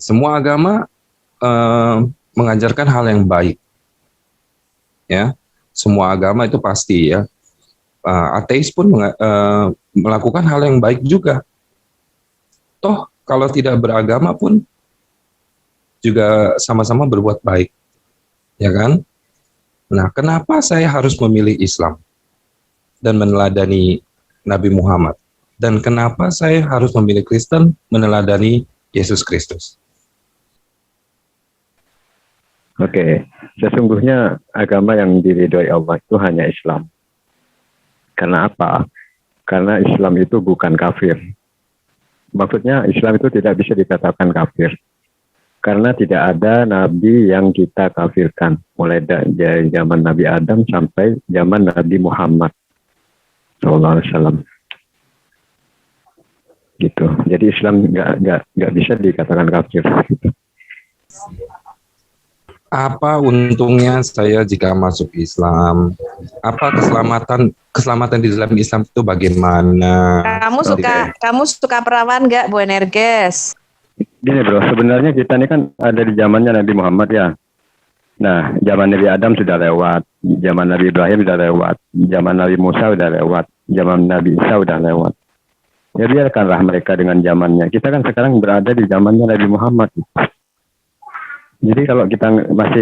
Semua agama eh, mengajarkan hal yang baik, ya. Semua agama itu pasti ya. Ateis pun melakukan hal yang baik juga. Toh kalau tidak beragama pun juga sama-sama berbuat baik, ya kan? Nah, kenapa saya harus memilih Islam dan meneladani Nabi Muhammad? Dan kenapa saya harus memilih Kristen meneladani Yesus Kristus? Oke, sesungguhnya agama yang diridhoi Allah itu hanya Islam. Karena apa? Karena Islam itu bukan kafir. Maksudnya Islam itu tidak bisa dikatakan kafir. Karena tidak ada nabi yang kita kafirkan. Mulai dari zaman Nabi Adam sampai zaman Nabi Muhammad SAW. Gitu. Jadi Islam nggak bisa dikatakan kafir. Gitu. Apa untungnya saya jika masuk Islam? Apa keselamatan di dalam Islam itu bagaimana? Kamu suka perawan nggak, Bu Energes? Gini bro, sebenarnya kita ini kan ada di zamannya Nabi Muhammad ya. Nah, zaman Nabi Adam sudah lewat, zaman Nabi Ibrahim sudah lewat, zaman Nabi Musa sudah lewat, zaman Nabi Isa sudah lewat. Ya biarkanlah mereka dengan zamannya. Kita kan sekarang berada di zamannya Nabi Muhammad. Jadi kalau kita masih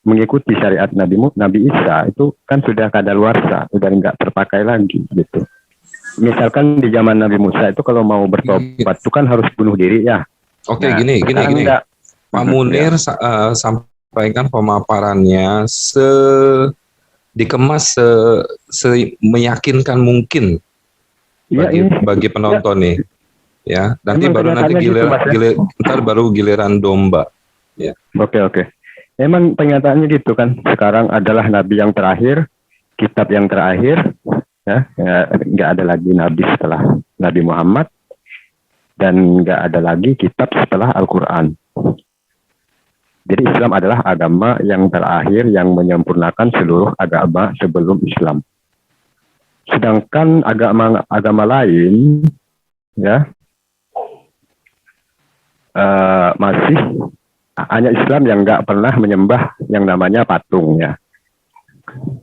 mengikuti syariat Nabi Isa itu kan sudah kadaluarsa, sudah nggak terpakai lagi gitu. Misalkan di zaman Nabi Musa itu kalau mau bertobat itu kan harus bunuh diri ya. Oke, gini. Pak Munir sampaikan pemaparannya dikemas meyakinkan mungkin bagi penonton nih. Ya, nanti baru giliran domba. Ya. Oke. Emang pernyataannya gitu kan. Sekarang adalah nabi yang terakhir, kitab yang terakhir, ya nggak ada lagi nabi setelah Nabi Muhammad dan nggak ada lagi kitab setelah Al-Quran. Jadi Islam adalah agama yang terakhir yang menyempurnakan seluruh agama sebelum Islam. Sedangkan agama lain, ya masih hanya Islam yang nggak pernah menyembah yang namanya patung ya.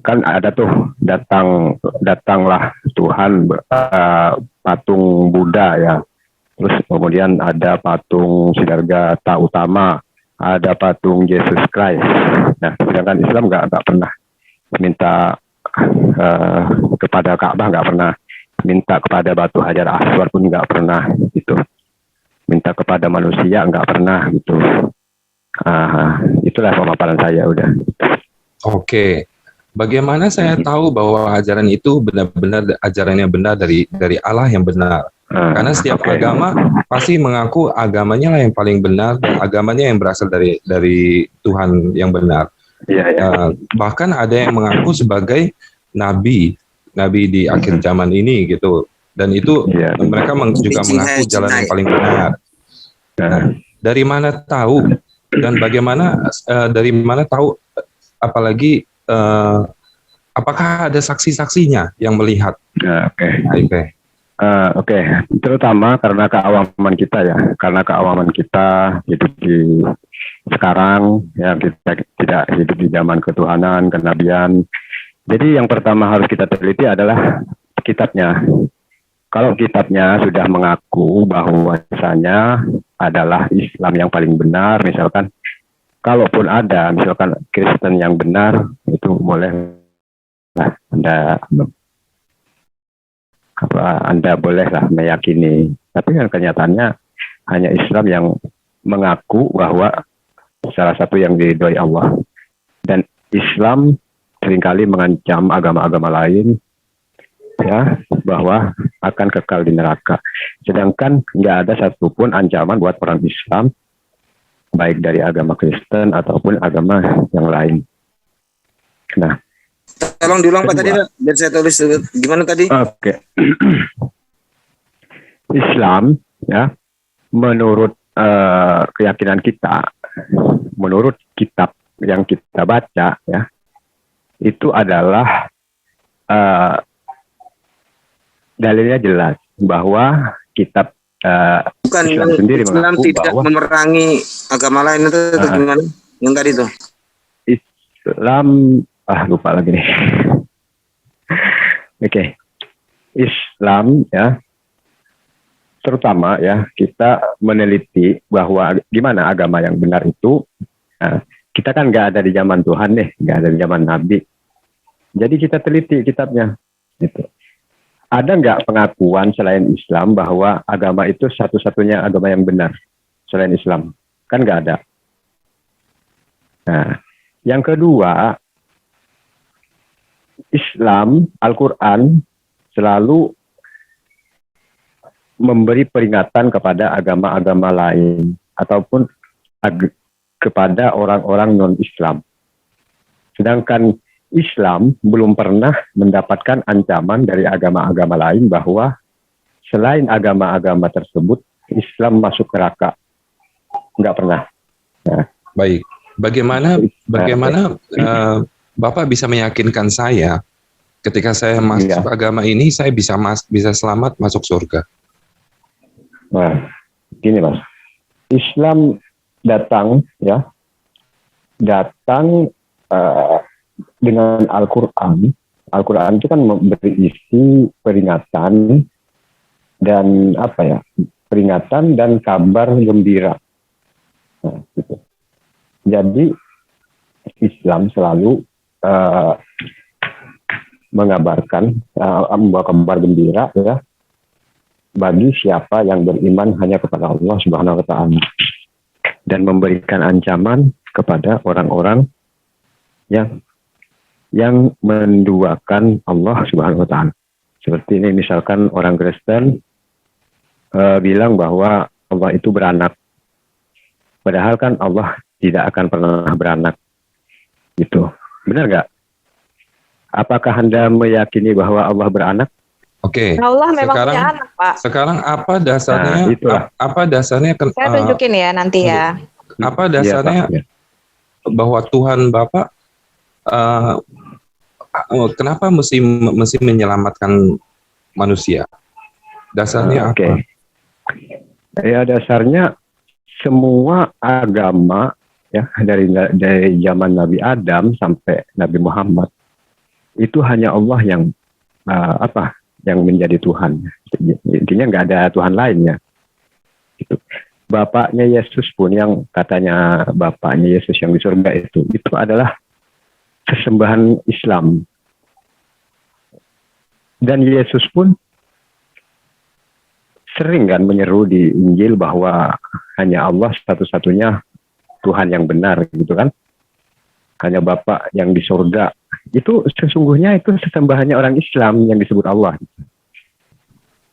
Kan ada tuh datanglah Tuhan patung Buddha ya. Terus kemudian ada patung Siddhartha Utama, ada patung Yesus Christ. Nah, sedangkan Islam nggak pernah minta kepada Ka'bah, nggak pernah minta kepada batu Hajar Aswad pun nggak pernah gitu. Minta kepada manusia nggak pernah gitu. Itulah pemaparan saya udah. Oke, bagaimana saya tahu bahwa ajaran itu benar-benar ajaran yang benar dari Allah yang benar? Karena setiap agama pasti mengaku agamanya lah yang paling benar dan agamanya yang berasal dari Tuhan yang benar. Bahkan ada yang mengaku sebagai nabi di akhir zaman ini gitu. Dan itu mereka juga mengaku jalan yang paling benar. Nah, dari mana tahu? Dan bagaimana dari mana tahu, apalagi apakah ada saksi-saksinya yang melihat? Oke, terutama karena keawaman kita ya, hidup di sekarang ya, kita tidak hidup di zaman ketuhanan, kenabian. Jadi yang pertama harus kita teliti adalah kitabnya. Kalau kitabnya sudah mengaku bahwasanya adalah Islam yang paling benar, misalkan, kalaupun ada, misalkan Kristen yang benar, itu boleh Anda bolehlah meyakini. Tapi kan kenyataannya hanya Islam yang mengaku bahwa salah satu yang diridhoi Allah. Dan Islam seringkali mengancam agama-agama lain ya bahwa akan kekal di neraka. Sedangkan nggak ada satupun ancaman buat orang Islam, baik dari agama Kristen ataupun agama yang lain. Nah, tolong diulang Pak tadi, biar saya tulis gimana tadi? Oke. Islam ya, menurut keyakinan kita, menurut kitab yang kita baca ya, itu adalah dalilnya jelas bahwa kitab Bukan Islam yang sendiri Islam mengaku tidak bahwa memerangi agama lain itu gimana? Yang tadi tuh. Islam lupa lagi nih. Oke. Islam ya, terutama ya, kita meneliti bahwa gimana agama yang benar itu. Nah, kita kan nggak ada di zaman Tuhan nih, nggak ada di zaman Nabi. Jadi kita teliti kitabnya. Gitu. Ada nggak pengakuan selain Islam bahwa agama itu satu-satunya agama yang benar selain Islam? Kan nggak ada. Nah, yang kedua, Islam, Al-Quran selalu memberi peringatan kepada agama-agama lain ataupun kepada orang-orang non-Islam. Sedangkan Islam belum pernah mendapatkan ancaman dari agama-agama lain bahwa selain agama-agama tersebut, Islam masuk neraka. Nggak pernah. Nah, Baik. Bagaimana Bapak bisa meyakinkan saya ketika saya masuk agama ini saya bisa selamat masuk surga? Nah, gini Mas. Islam datang dengan Al-Quran. Al-Quran itu kan berisi peringatan dan peringatan dan kabar gembira. Nah, gitu. Jadi Islam selalu mengabarkan membawa kabar gembira ya bagi siapa yang beriman hanya kepada Allah Subhanahu wa taala dan memberikan ancaman kepada orang-orang yang menduakan Allah Subhanahu wa taala. Seperti ini misalkan orang Kristen bilang bahwa Allah itu beranak. Padahal kan Allah tidak akan pernah beranak. Gitu. Benar nggak? Apakah Anda meyakini bahwa Allah beranak? Oke. Allah memang punya anak, Pak. Sekarang apa dasarnya? Nah, itulah. Apa dasarnya? Saya tunjukin ya nanti ya. Apa dasarnya Iya, Pak. bahwa Tuhan Bapak kenapa mesti menyelamatkan manusia? Dasarnya Oke. apa? Ya dasarnya semua agama ya dari zaman Nabi Adam sampai Nabi Muhammad itu hanya Allah yang yang menjadi Tuhan. Intinya nggak ada Tuhan lainnya. Itu bapaknya Yesus pun yang katanya bapaknya Yesus yang di surga itu adalah sesembahan Islam. Dan Yesus pun sering kan menyeru di Injil bahwa hanya Allah satu-satunya Tuhan yang benar gitu kan. Hanya Bapa yang di surga. Itu sesungguhnya itu sesembahannya orang Islam yang disebut Allah.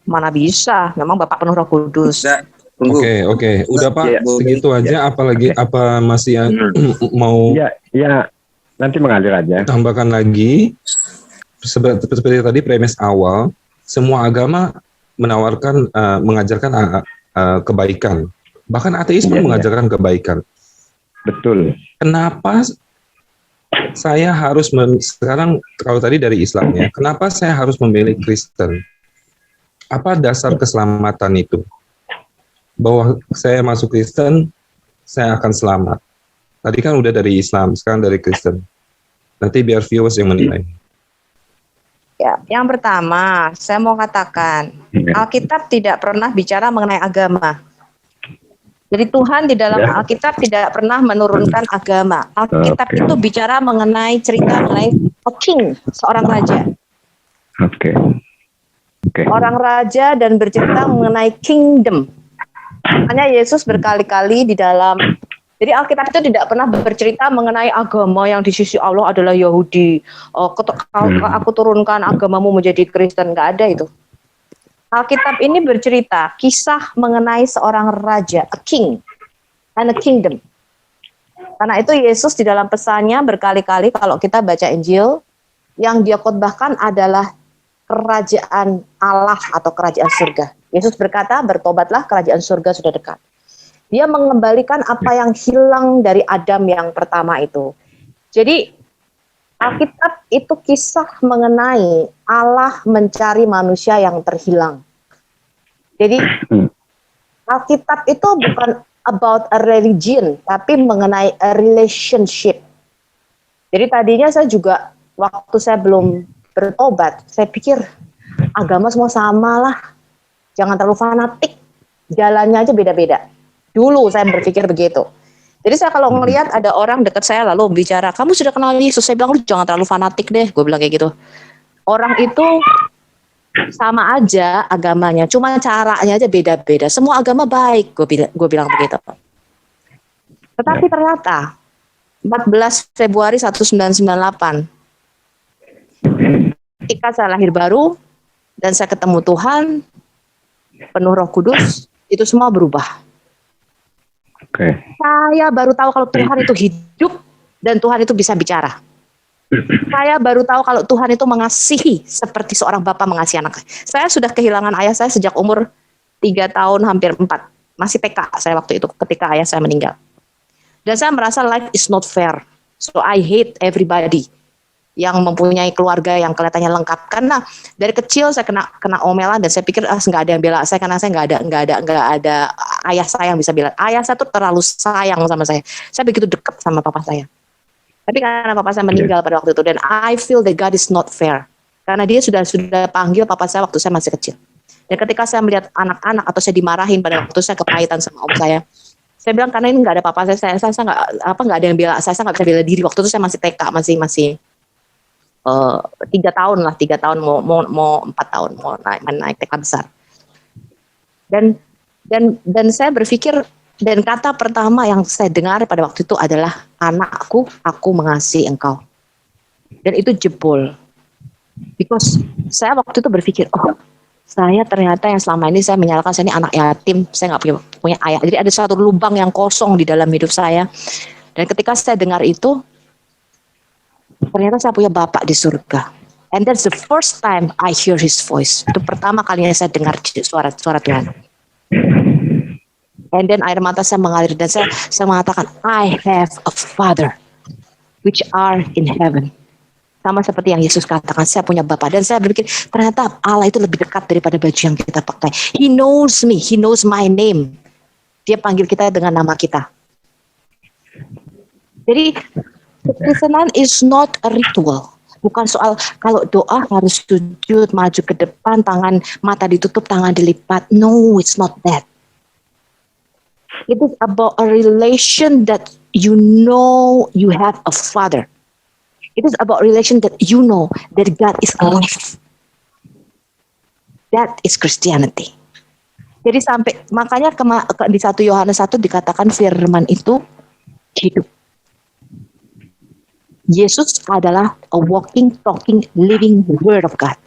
Mana bisa, memang Bapak penuh Roh Kudus. Oke. Udah Pak, Ya, segitu aja. Apalagi apa masih mau Ya, nanti mengalir aja. tambahkan lagi? Seperti tadi premis awal, semua agama menawarkan, mengajarkan kebaikan. Bahkan ateis pun mengajarkan kebaikan. Betul. Kenapa saya harus sekarang kalau tadi dari Islamnya, kenapa saya harus memilih Kristen? Apa dasar keselamatan itu? Bahwa saya masuk Kristen, saya akan selamat. Tadi kan udah dari Islam, sekarang dari Kristen. Nanti biar viewers yang menilai. Ya, yang pertama, saya mau katakan, Alkitab tidak pernah bicara mengenai agama. Jadi Tuhan di dalam Alkitab tidak pernah menurunkan agama. Alkitab itu bicara mengenai cerita mengenai a king, seorang raja. Oke. Orang raja dan bercerita mengenai kingdom. Makanya Yesus berkali-kali di dalam, jadi Alkitab itu tidak pernah bercerita mengenai agama yang di sisi Allah adalah Yahudi. Aku turunkan agamamu menjadi Kristen, nggak ada itu. Alkitab ini bercerita kisah mengenai seorang raja, a king, and a kingdom. Karena itu Yesus di dalam pesannya berkali-kali kalau kita baca Injil, yang dia khotbahkan adalah kerajaan Allah atau kerajaan surga. Yesus berkata, bertobatlah, kerajaan surga sudah dekat. Dia mengembalikan apa yang hilang dari Adam yang pertama itu. Jadi Alkitab itu kisah mengenai Allah mencari manusia yang terhilang. Jadi Alkitab itu bukan about a religion, tapi mengenai a relationship. Jadi tadinya saya juga, waktu saya belum bertobat, saya pikir agama semua sama lah. Jangan terlalu fanatik, jalannya aja beda-beda. Dulu saya berpikir begitu. Jadi saya kalau ngelihat ada orang dekat saya lalu bicara, kamu sudah kenal Yesus, saya bilang, lu jangan terlalu fanatik deh, gue bilang kayak gitu. Orang itu sama aja agamanya, cuma caranya aja beda-beda. Semua agama baik, gue bilang begitu. Tetapi ternyata 14 Februari 1998, ketika saya lahir baru dan saya ketemu Tuhan, penuh Roh Kudus, itu semua berubah. Saya baru tahu kalau Tuhan itu hidup dan Tuhan itu bisa bicara. Saya baru tahu kalau Tuhan itu mengasihi seperti seorang bapak mengasihi anak. Saya sudah kehilangan ayah saya sejak umur 3 tahun hampir 4. Masih TK saya waktu itu ketika ayah saya meninggal. Dan saya merasa life is not fair. So I hate everybody yang mempunyai keluarga yang kelihatannya lengkap. Karena dari kecil saya kena omelan dan saya pikir nggak ada yang bela saya karena saya nggak ada ayah saya yang bisa bela. Ayah saya tuh terlalu sayang sama saya. Saya begitu dekat sama papa saya. Tapi karena papa saya meninggal pada waktu itu dan I feel that God is not fair. Karena dia sudah panggil papa saya waktu saya masih kecil. Dan ketika saya melihat anak-anak atau saya dimarahin pada waktu saya kepahitan sama om saya bilang karena ini nggak ada papa saya nggak ada yang bela saya nggak bisa bela diri. Waktu itu saya masih TK masih 3 tahun lah, 3 tahun mau 4 tahun mau naik TK besar. Dan saya berpikir, dan kata pertama yang saya dengar pada waktu itu adalah anakku, aku mengasihi engkau. Dan itu jebol. Because saya waktu itu berpikir, saya ternyata yang selama ini saya menyalahkan saya ini anak yatim, saya nggak punya ayah. Jadi ada satu lubang yang kosong di dalam hidup saya. Dan ketika saya dengar itu, ternyata saya punya Bapak di surga. And that's the first time I hear His voice. Itu pertama kalinya saya dengar suara Tuhan. And then air mata saya mengalir dan saya mengatakan, I have a Father which are in heaven. Sama seperti yang Yesus katakan, saya punya Bapa. Dan saya berpikir, ternyata Allah itu lebih dekat daripada baju yang kita pakai. He knows me, He knows my name. Dia panggil kita dengan nama kita. Jadi kekristenan is not a ritual. Bukan soal kalau doa harus sujud, maju ke depan, tangan mata ditutup, tangan dilipat. No, it's not that. It is about a relation that you know you have a Father. It is about relation that you know that God is alive. That is Christianity. Jadi makanya di 1 Yohanes 1 dikatakan firman itu hidup. Yesus adalah a walking, talking, living word of God.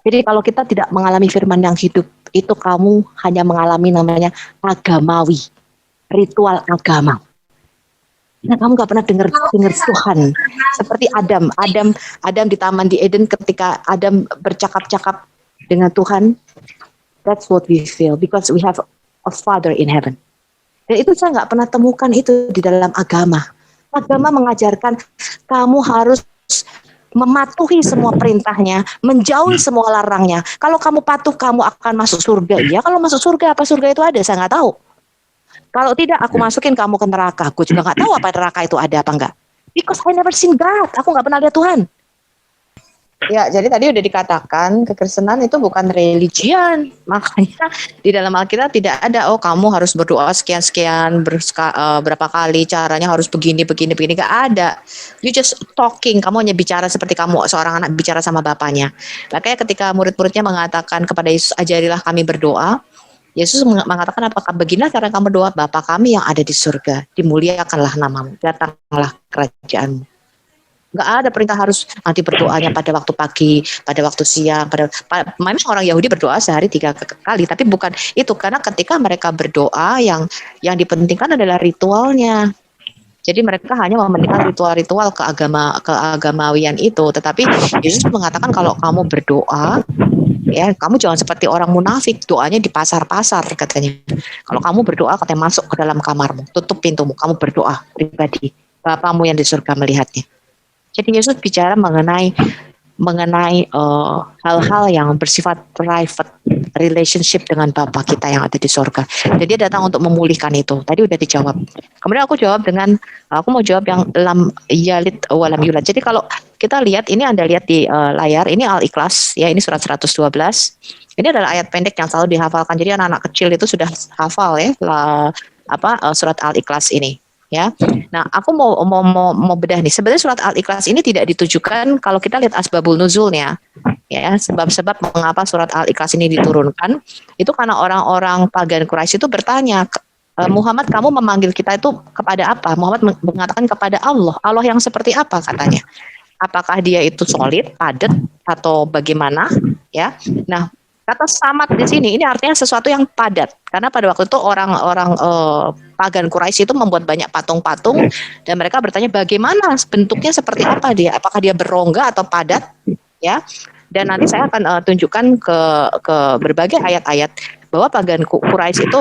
Jadi kalau kita tidak mengalami firman yang hidup, itu kamu hanya mengalami namanya agamawi, ritual agama. Nah, kamu gak pernah dengar Tuhan. Seperti Adam di Taman di Eden ketika Adam bercakap-cakap dengan Tuhan. That's what we feel because we have a Father in heaven. Dan itu saya gak pernah temukan itu di dalam agama. Agama mengajarkan kamu harus mematuhi semua perintahnya, menjauhi semua larangnya. Kalau kamu patuh, kamu akan masuk surga. Ya, kalau masuk surga, apa surga itu ada? Saya nggak tahu. Kalau tidak, aku masukin kamu ke neraka. Aku juga nggak tahu apa neraka itu ada apa enggak. Because I never seen God. Aku nggak pernah lihat Tuhan. Ya, jadi tadi udah dikatakan kekristenan itu bukan religion. Makanya di dalam Alkitab tidak ada kamu harus berdoa sekian berapa kali, caranya harus begini gak ada. You just talking, kamu hanya bicara seperti kamu seorang anak bicara sama bapaknya. Makanya ketika murid-muridnya mengatakan kepada Yesus, ajarilah kami berdoa. Yesus mengatakan, apakah beginilah cara kamu berdoa? Bapa kami yang ada di surga, dimuliakanlah namamu, datanglah kerajaanmu. Nggak ada perintah harus nanti berdoanya pada waktu pagi, pada waktu siang. Memang orang Yahudi berdoa sehari 3 kali, tapi bukan itu. Karena ketika mereka berdoa, yang dipentingkan adalah ritualnya. Jadi mereka hanya mementingkan ritual-ritual keagamawian itu. Tetapi Yesus mengatakan kalau kamu berdoa, ya kamu jangan seperti orang munafik, doanya di pasar-pasar katanya. Kalau kamu berdoa, katanya masuk ke dalam kamarmu, tutup pintumu, kamu berdoa pribadi. Bapamu yang di surga melihatnya. Jadi Yesus bicara mengenai mengenai hal-hal yang bersifat private relationship dengan Bapa kita yang ada di sorga. Jadi dia datang untuk memulihkan itu. Tadi udah dijawab. Kemudian aku mau jawab yang lam yalid walam yulad. Jadi kalau kita lihat ini, Anda lihat di layar, ini Al-Ikhlas ya, ini surat 112. Ini adalah ayat pendek yang selalu dihafalkan. Jadi anak-anak kecil itu sudah hafal ya surat Al-Ikhlas ini. Ya, nah aku mau bedah nih. Sebenarnya surat Al-Ikhlas ini tidak ditujukan, kalau kita lihat asbabul nuzulnya, ya sebab-sebab mengapa surat Al-Ikhlas ini diturunkan, itu karena orang-orang pagan Quraisy itu bertanya, Muhammad, kamu memanggil kita itu kepada apa? Muhammad mengatakan kepada Allah. Allah yang seperti apa katanya? Apakah dia itu solid, padat, atau bagaimana? Ya, nah kata samad di sini ini artinya sesuatu yang padat. Karena pada waktu itu orang-orang pagan Quraisy itu membuat banyak patung-patung dan mereka bertanya bagaimana bentuknya, seperti apa dia? Apakah dia berongga atau padat? Ya. Dan nanti saya akan tunjukkan ke berbagai ayat-ayat bahwa pagan Quraisy itu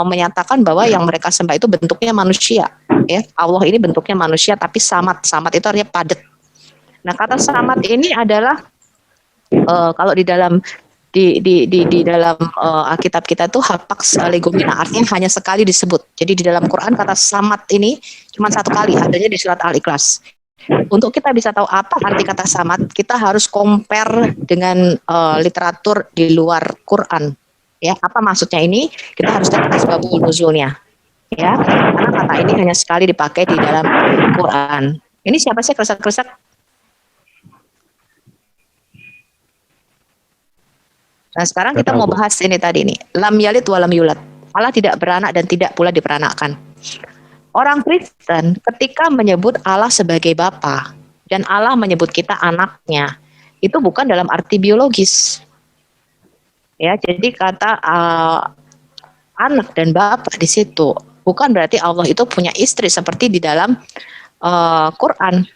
menyatakan bahwa yang mereka sembah itu bentuknya manusia. Ya, Allah ini bentuknya manusia tapi samad. Samad itu artinya padat. Nah, kata samad ini adalah kalau di dalam dalam Alkitab kita tuh hapax legomena, artinya hanya sekali disebut. Jadi di dalam Quran kata samad ini cuma satu kali, adanya di surat Al-Ikhlas. Untuk kita bisa tahu apa arti kata samad, kita harus compare dengan literatur di luar Quran. Ya, apa maksudnya ini? Kita harus lihat asbabul nuzulnya. Ya, karena kata ini hanya sekali dipakai di dalam Quran. Ini siapa sih kresak-kresak? Nah, sekarang kita mau bahas ini tadi nih. Lam yalid wa lam yulad. Allah tidak beranak dan tidak pula diperanakkan. Orang Kristen ketika menyebut Allah sebagai Bapa dan Allah menyebut kita anaknya, itu bukan dalam arti biologis. Ya, jadi kata anak dan Bapa di situ bukan berarti Allah itu punya istri seperti di dalam Quran.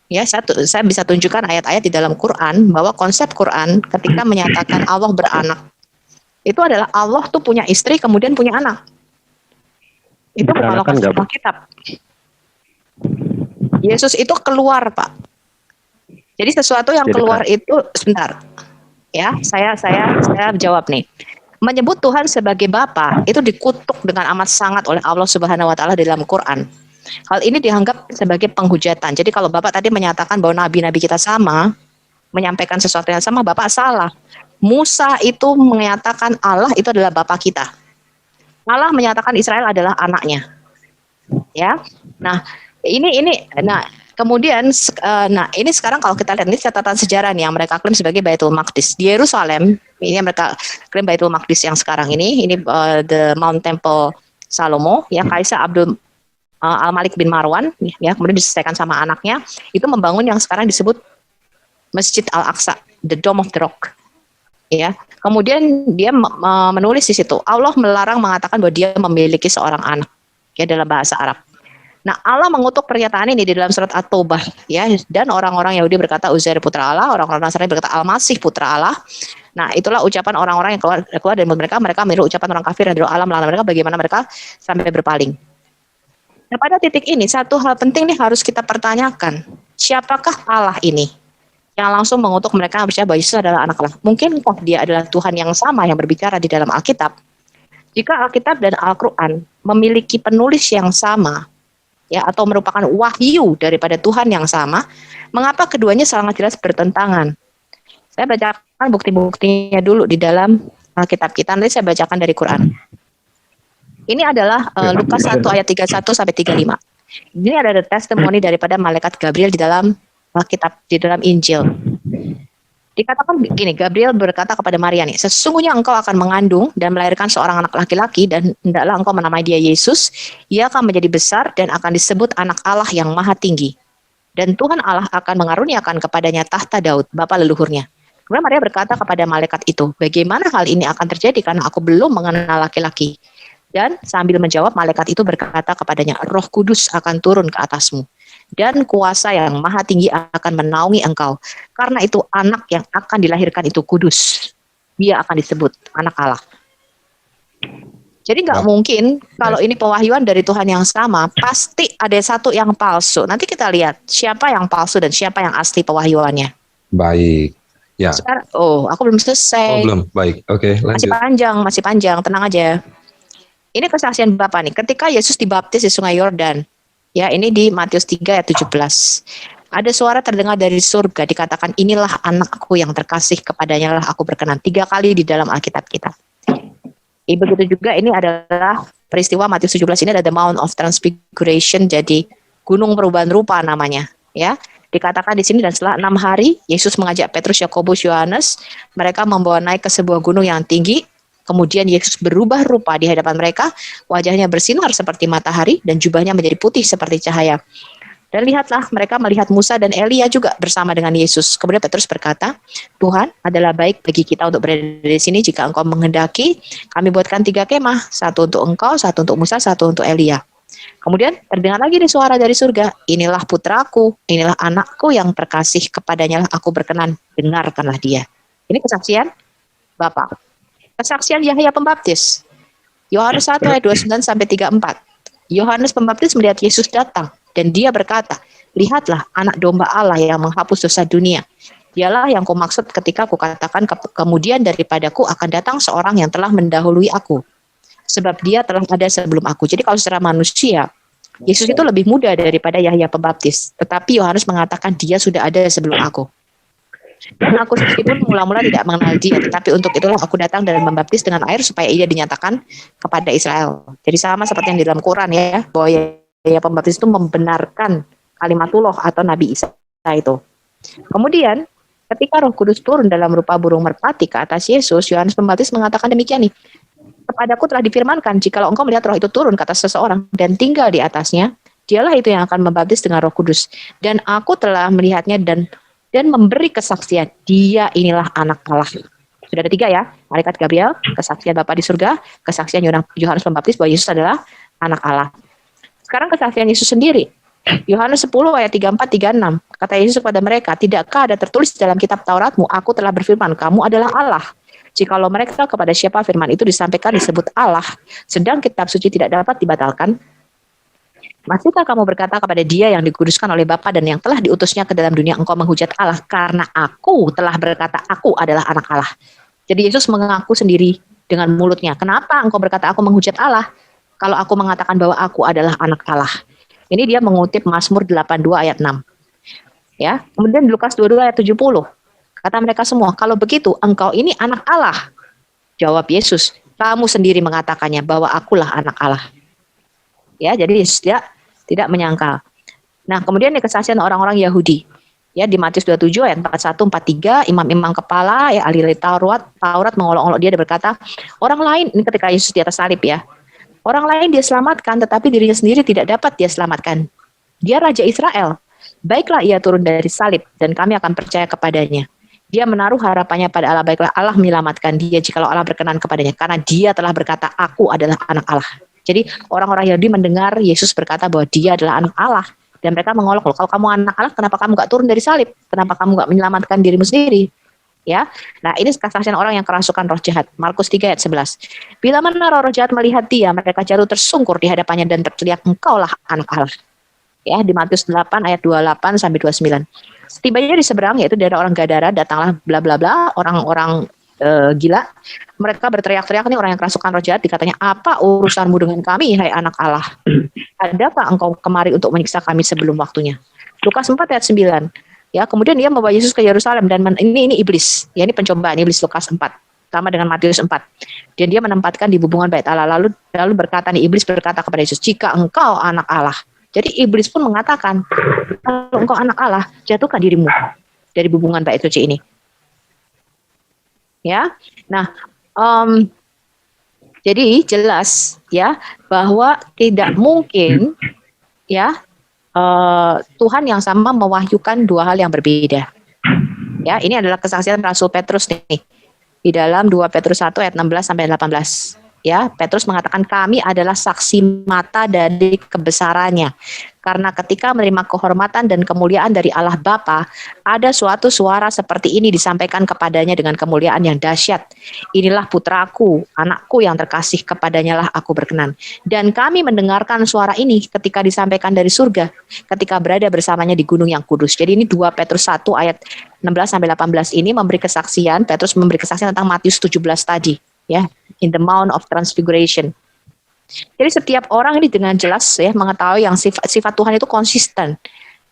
Ya, saya bisa tunjukkan ayat-ayat di dalam Quran bahwa konsep Quran ketika menyatakan Allah beranak, itu adalah Allah tuh punya istri kemudian punya anak. Itu kalau konsep Alkitab. Yesus itu keluar, Pak. Jadi sesuatu yang keluar itu, sebentar. Ya, saya jawab nih. Menyebut Tuhan sebagai Bapa itu dikutuk dengan amat sangat oleh Allah Subhanahu wa taala di dalam Quran. Hal ini dianggap sebagai penghujatan. Jadi kalau Bapak tadi menyatakan bahwa nabi-nabi kita sama, menyampaikan sesuatu yang sama, Bapak salah. Musa itu menyatakan Allah itu adalah Bapa kita. Allah menyatakan Israel adalah anaknya. Ya. Nah, kemudian ini sekarang kalau kita lihat ini catatan sejarah nih yang mereka klaim sebagai Baitul Maqdis. Di Yerusalem, ini mereka klaim Baitul Maqdis yang sekarang ini the Mount Temple Salomo, ya, Kaisar Abdul Al-Malik bin Marwan, ya, kemudian diselesaikan sama anaknya, itu membangun yang sekarang disebut Masjid Al-Aqsa, the Dome of the Rock. Ya, kemudian dia menulis di situ, Allah melarang mengatakan bahwa dia memiliki seorang anak, ya, dalam bahasa Arab. Nah, Allah mengutuk pernyataan ini di dalam surat At-Taubah, ya, dan orang-orang Yahudi berkata Uzair putra Allah, orang-orang Nasrani berkata Al-Masih putra Allah. Nah, itulah ucapan orang-orang yang keluar dari mereka meniru ucapan orang kafir yang dulu Allah melarang mereka, bagaimana mereka sampai berpaling. Nah, pada titik ini satu hal penting nih harus kita pertanyakan, siapakah Allah ini yang langsung mengutuk mereka yang percaya bahwa Yesus adalah anak Allah? Mungkinkah dia adalah Tuhan yang sama yang berbicara di dalam Alkitab? Jika Alkitab dan Al-Quran memiliki penulis yang sama, ya, atau merupakan wahyu daripada Tuhan yang sama, mengapa keduanya sangat jelas bertentangan? Saya bacakan bukti-buktinya dulu di dalam Alkitab kita, nanti saya bacakan dari Quran. Ini adalah Lukas 1 ayat 31 sampai 35. Ini ada testimoni daripada malaikat Gabriel di dalam Alkitab, di dalam Injil. Dikatakan begini, Gabriel berkata kepada Maria nih, sesungguhnya engkau akan mengandung dan melahirkan seorang anak laki-laki dan hendaklah engkau menamai dia Yesus. Ia akan menjadi besar dan akan disebut anak Allah yang maha tinggi. Dan Tuhan Allah akan mengaruniakan kepadanya tahta Daud, bapa leluhurnya. Kemudian Maria berkata kepada malaikat itu, bagaimana hal ini akan terjadi karena aku belum mengenal laki-laki. Dan sambil menjawab, malaikat itu berkata kepadanya, Roh Kudus akan turun ke atasmu, dan kuasa yang maha tinggi akan menaungi engkau. Karena itu anak yang akan dilahirkan itu kudus. Dia akan disebut anak Allah. Jadi nggak mungkin kalau ini pewahyuan dari Tuhan yang sama, pasti ada satu yang palsu. Nanti kita lihat siapa yang palsu dan siapa yang asli pewahyuannya. Baik. Ya. Sekarang, aku belum selesai. Belum. Baik. Oke, lanjut. Masih panjang, tenang aja. Ini kesaksian Bapak nih, ketika Yesus dibaptis di Sungai Yordan. Ya, ini di Matius 3 ayat 17. Ada suara terdengar dari surga dikatakan, inilah anakku yang terkasih, kepadanya lah aku berkenan. 3 kali di dalam Alkitab kita. Begitu juga ini adalah peristiwa Matius 17 ini ada the Mount of Transfiguration, jadi gunung perubahan rupa namanya, ya. Dikatakan di sini dan setelah 6 hari Yesus mengajak Petrus, Yakobus, Yohanes, mereka membawa naik ke sebuah gunung yang tinggi. Kemudian Yesus berubah rupa di hadapan mereka, wajahnya bersinar seperti matahari dan jubahnya menjadi putih seperti cahaya. Dan lihatlah, mereka melihat Musa dan Elia juga bersama dengan Yesus. Kemudian Petrus berkata, Tuhan, adalah baik bagi kita untuk berada di sini jika Engkau menghendaki. Kami buatkan 3 kemah, 1 untuk Engkau, 1 untuk Musa, 1 untuk Elia. Kemudian terdengar lagi nih suara dari surga, inilah putraku, inilah anakku yang terkasih, kepadanya lah aku berkenan, dengarkanlah dia. Ini kesaksian Bapak. Kesaksian Yahya Pembaptis. Yohanes 1 ayat 29 sampai 34. Yohanes Pembaptis melihat Yesus datang dan dia berkata, lihatlah anak domba Allah yang menghapus dosa dunia. Dialah yang kumaksud ketika kukatakan kemudian daripadaku akan datang seorang yang telah mendahului aku. Sebab dia telah ada sebelum aku. Jadi kalau secara manusia, Yesus itu lebih muda daripada Yahya Pembaptis. Tetapi Yohanes mengatakan dia sudah ada sebelum aku. Dan aku meskipun mula-mula tidak mengenal dia, tetapi untuk itulah aku datang dan membaptis dengan air supaya ia dinyatakan kepada Israel. Jadi sama seperti yang di dalam Quran ya, bahwa Yahya Pembaptis itu membenarkan kalimatullah atau Nabi Isa itu. Kemudian ketika Roh Kudus turun dalam rupa burung merpati ke atas Yesus, Yohanes Pembaptis mengatakan demikian nih, kepadaku telah difirmankan, jikalau engkau melihat roh itu turun ke atas seseorang dan tinggal di atasnya, dialah itu yang akan membaptis dengan Roh Kudus. Dan aku telah melihatnya dan memberi kesaksian, dia inilah anak Allah. Sudah ada 3 ya, malaikat Gabriel, kesaksian Bapa di surga, kesaksian Yohanes Pembaptis bahwa Yesus adalah anak Allah. Sekarang kesaksian Yesus sendiri. Yohanes 10 ayat 34-36. Kata Yesus kepada mereka, tidakkah ada tertulis dalam kitab Tauratmu, aku telah berfirman, kamu adalah Allah. Jikalau mereka kepada siapa firman itu disampaikan disebut Allah, sedang kitab suci tidak dapat dibatalkan, masihkah kamu berkata kepada dia yang dikuduskan oleh Bapa dan yang telah diutusnya ke dalam dunia, engkau menghujat Allah, karena aku telah berkata aku adalah anak Allah. Jadi Yesus mengaku sendiri dengan mulutnya. Kenapa engkau berkata aku menghujat Allah? Kalau aku mengatakan bahwa aku adalah anak Allah. Ini dia mengutip Mazmur 82 ayat 6. Ya, kemudian di Lukas 22 ayat 70. Kata mereka semua, kalau begitu engkau ini anak Allah. Jawab Yesus, kamu sendiri mengatakannya bahwa akulah anak Allah. Ya, jadi Yesus tidak menyangkal. Nah, kemudian ini kesaksian orang-orang Yahudi. Ya, di Matius 27 ayat 41 43, imam-imam kepala ya ahli Taurat mengolok-olok dia dan berkata, orang lain, ini ketika Yesus di atas salib ya. Orang lain dia selamatkan, tetapi dirinya sendiri tidak dapat dia selamatkan. Dia raja Israel. Baiklah ia turun dari salib dan kami akan percaya kepadanya. Dia menaruh harapannya pada Allah, baiklah Allah menyelamatkan dia jikalau Allah berkenan kepadanya, karena dia telah berkata, aku adalah anak Allah. Jadi orang-orang Yahudi mendengar Yesus berkata bahwa dia adalah anak Allah. Dan mereka mengolok, kalau kamu anak Allah, kenapa kamu gak turun dari salib? Kenapa kamu gak menyelamatkan dirimu sendiri? Ya, nah ini kesaksian orang yang kerasukan roh jahat. Markus 3 ayat 11. Bila mana roh jahat melihat dia, mereka jatuh tersungkur di hadapannya dan berteriak, engkaulah anak Allah. Ya, di Matius 8 ayat 28 sampai 29. Setibanya di seberang, yaitu dari orang Gadara, datanglah bla bla bla, orang-orang gila. Mereka berteriak-teriak, nih orang yang kerasukan roh jahat, dikatanya, apa urusanmu dengan kami, hai anak Allah? Adakah engkau kemari untuk menyiksa kami sebelum waktunya? Lukas 4 ayat 9. Ya, kemudian dia membawa Yesus ke Yerusalem dan ini iblis. Ya, ini pencobaan iblis Lukas 4. Sama dengan Matius 4. Dan dia menempatkan di bubungan bait Allah. Lalu berkata nih, iblis berkata kepada Yesus, jika engkau anak Allah. Jadi iblis pun mengatakan, kalau engkau anak Allah, jatuhkan dirimu dari bubungan bait suci ini. Ya, nah, jadi jelas ya bahwa tidak mungkin ya Tuhan yang sama mewahyukan 2 hal yang berbeda. Ya, ini adalah kesaksian Rasul Petrus nih di dalam 2 Petrus 1 ayat 16 sampai 18. ya, Petrus mengatakan kami adalah saksi mata dari kebesarannya. Karena ketika menerima kehormatan dan kemuliaan dari Allah Bapa, ada suatu suara seperti ini disampaikan kepadanya dengan kemuliaan yang dahsyat. Inilah putraku, anakku yang terkasih, kepadanya lah aku berkenan. Dan kami mendengarkan suara ini ketika disampaikan dari surga, ketika berada bersamanya di gunung yang kudus. Jadi ini 2 Petrus 1 ayat 16-18 ini memberi kesaksian, Petrus memberi kesaksian tentang Matius 17 tadi, ya, in the Mount of Transfiguration. Jadi setiap orang ini dengan jelas ya mengetahui yang sifat Tuhan itu konsisten.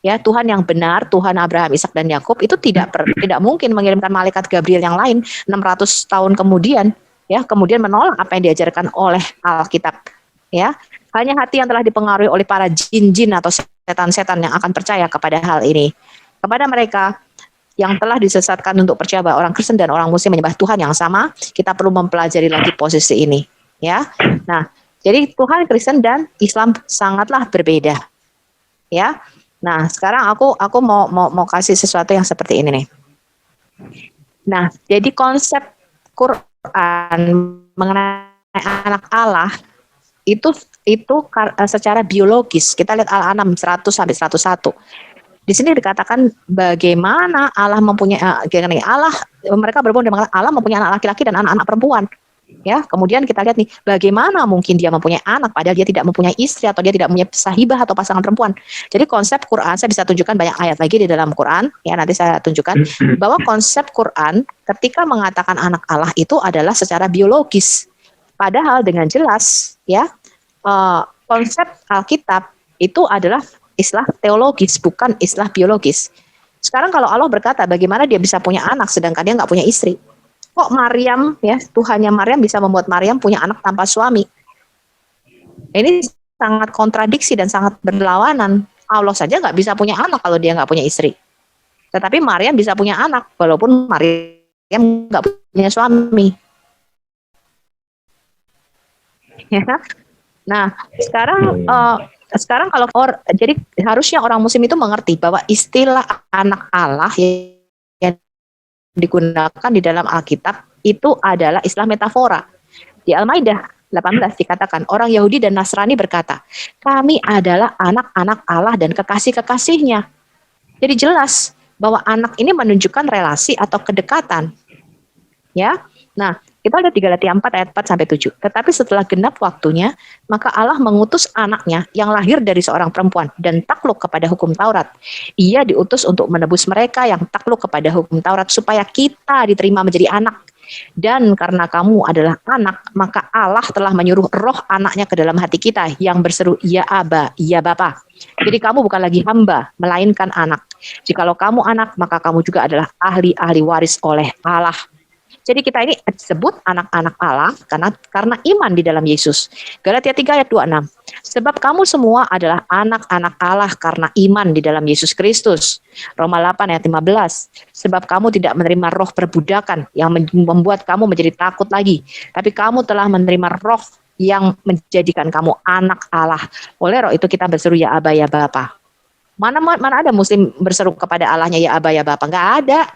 Ya, Tuhan yang benar, Tuhan Abraham, Ishak dan Yakub itu tidak mungkin mengirimkan malaikat Gabriel yang lain 600 tahun kemudian, ya, kemudian menolak apa yang diajarkan oleh Alkitab, ya. Hanya hati yang telah dipengaruhi oleh para jin-jin atau setan-setan yang akan percaya kepada hal ini. Kepada mereka yang telah disesatkan untuk percaya bahwa orang Kristen dan orang Muslim menyembah Tuhan yang sama, kita perlu mempelajari lagi posisi ini, ya. Nah, jadi Tuhan Kristen dan Islam sangatlah berbeda, ya. Nah, sekarang aku mau kasih sesuatu yang seperti ini nih. Nah, jadi konsep Quran mengenai anak Allah itu secara biologis. Kita lihat Al-An'am 100 sampai 101. Di sini dikatakan bagaimana Allah mempunyai mereka berhubung dengan Allah mempunyai anak laki-laki dan anak-anak perempuan. Ya, kemudian kita lihat nih, bagaimana mungkin dia mempunyai anak padahal dia tidak mempunyai istri atau dia tidak mempunyai sahibah atau pasangan perempuan. Jadi konsep Quran, saya bisa tunjukkan banyak ayat lagi di dalam Quran, ya nanti saya tunjukkan bahwa konsep Quran ketika mengatakan anak Allah itu adalah secara biologis. Padahal dengan jelas, ya, konsep Alkitab itu adalah istilah teologis, bukan istilah biologis. Sekarang kalau Allah berkata bagaimana dia bisa punya anak sedangkan dia nggak punya istri. Kok Maryam, ya, Tuhannya Maryam bisa membuat Maryam punya anak tanpa suami? Ini sangat kontradiksi dan sangat berlawanan. Allah saja nggak bisa punya anak kalau dia nggak punya istri. Tetapi Maryam bisa punya anak walaupun Maryam nggak punya suami. Ya. Nah, sekarang kalau jadi harusnya orang Muslim itu mengerti bahwa istilah anak Allah yang digunakan di dalam Alkitab itu adalah istilah metafora. Di Al-Maidah 18 dikatakan orang Yahudi dan Nasrani berkata, kami adalah anak-anak Allah dan kekasih-kekasihnya. Jadi jelas bahwa anak ini menunjukkan relasi atau kedekatan. Ya. Nah, kita lihat di Galatia 4 ayat 4 sampai 7. Tetapi setelah genap waktunya, maka Allah mengutus anaknya yang lahir dari seorang perempuan dan takluk kepada hukum Taurat. Ia diutus untuk menebus mereka yang takluk kepada hukum Taurat supaya kita diterima menjadi anak. Dan karena kamu adalah anak, maka Allah telah menyuruh roh anaknya ke dalam hati kita yang berseru, ya Aba, ya Bapa. Jadi kamu bukan lagi hamba, melainkan anak. Jikalau kamu anak, maka kamu juga adalah ahli-ahli waris oleh Allah. Jadi kita ini disebut anak-anak Allah karena iman di dalam Yesus. Galatia 3 ayat 26. Sebab kamu semua adalah anak-anak Allah karena iman di dalam Yesus Kristus. Roma 8 ayat 15. Sebab kamu tidak menerima roh perbudakan yang membuat kamu menjadi takut lagi. Tapi kamu telah menerima roh yang menjadikan kamu anak Allah. Oleh roh itu kita berseru ya Aba ya Bapa. Mana ada Muslim berseru kepada Allahnya ya Aba ya Bapa? Enggak ada.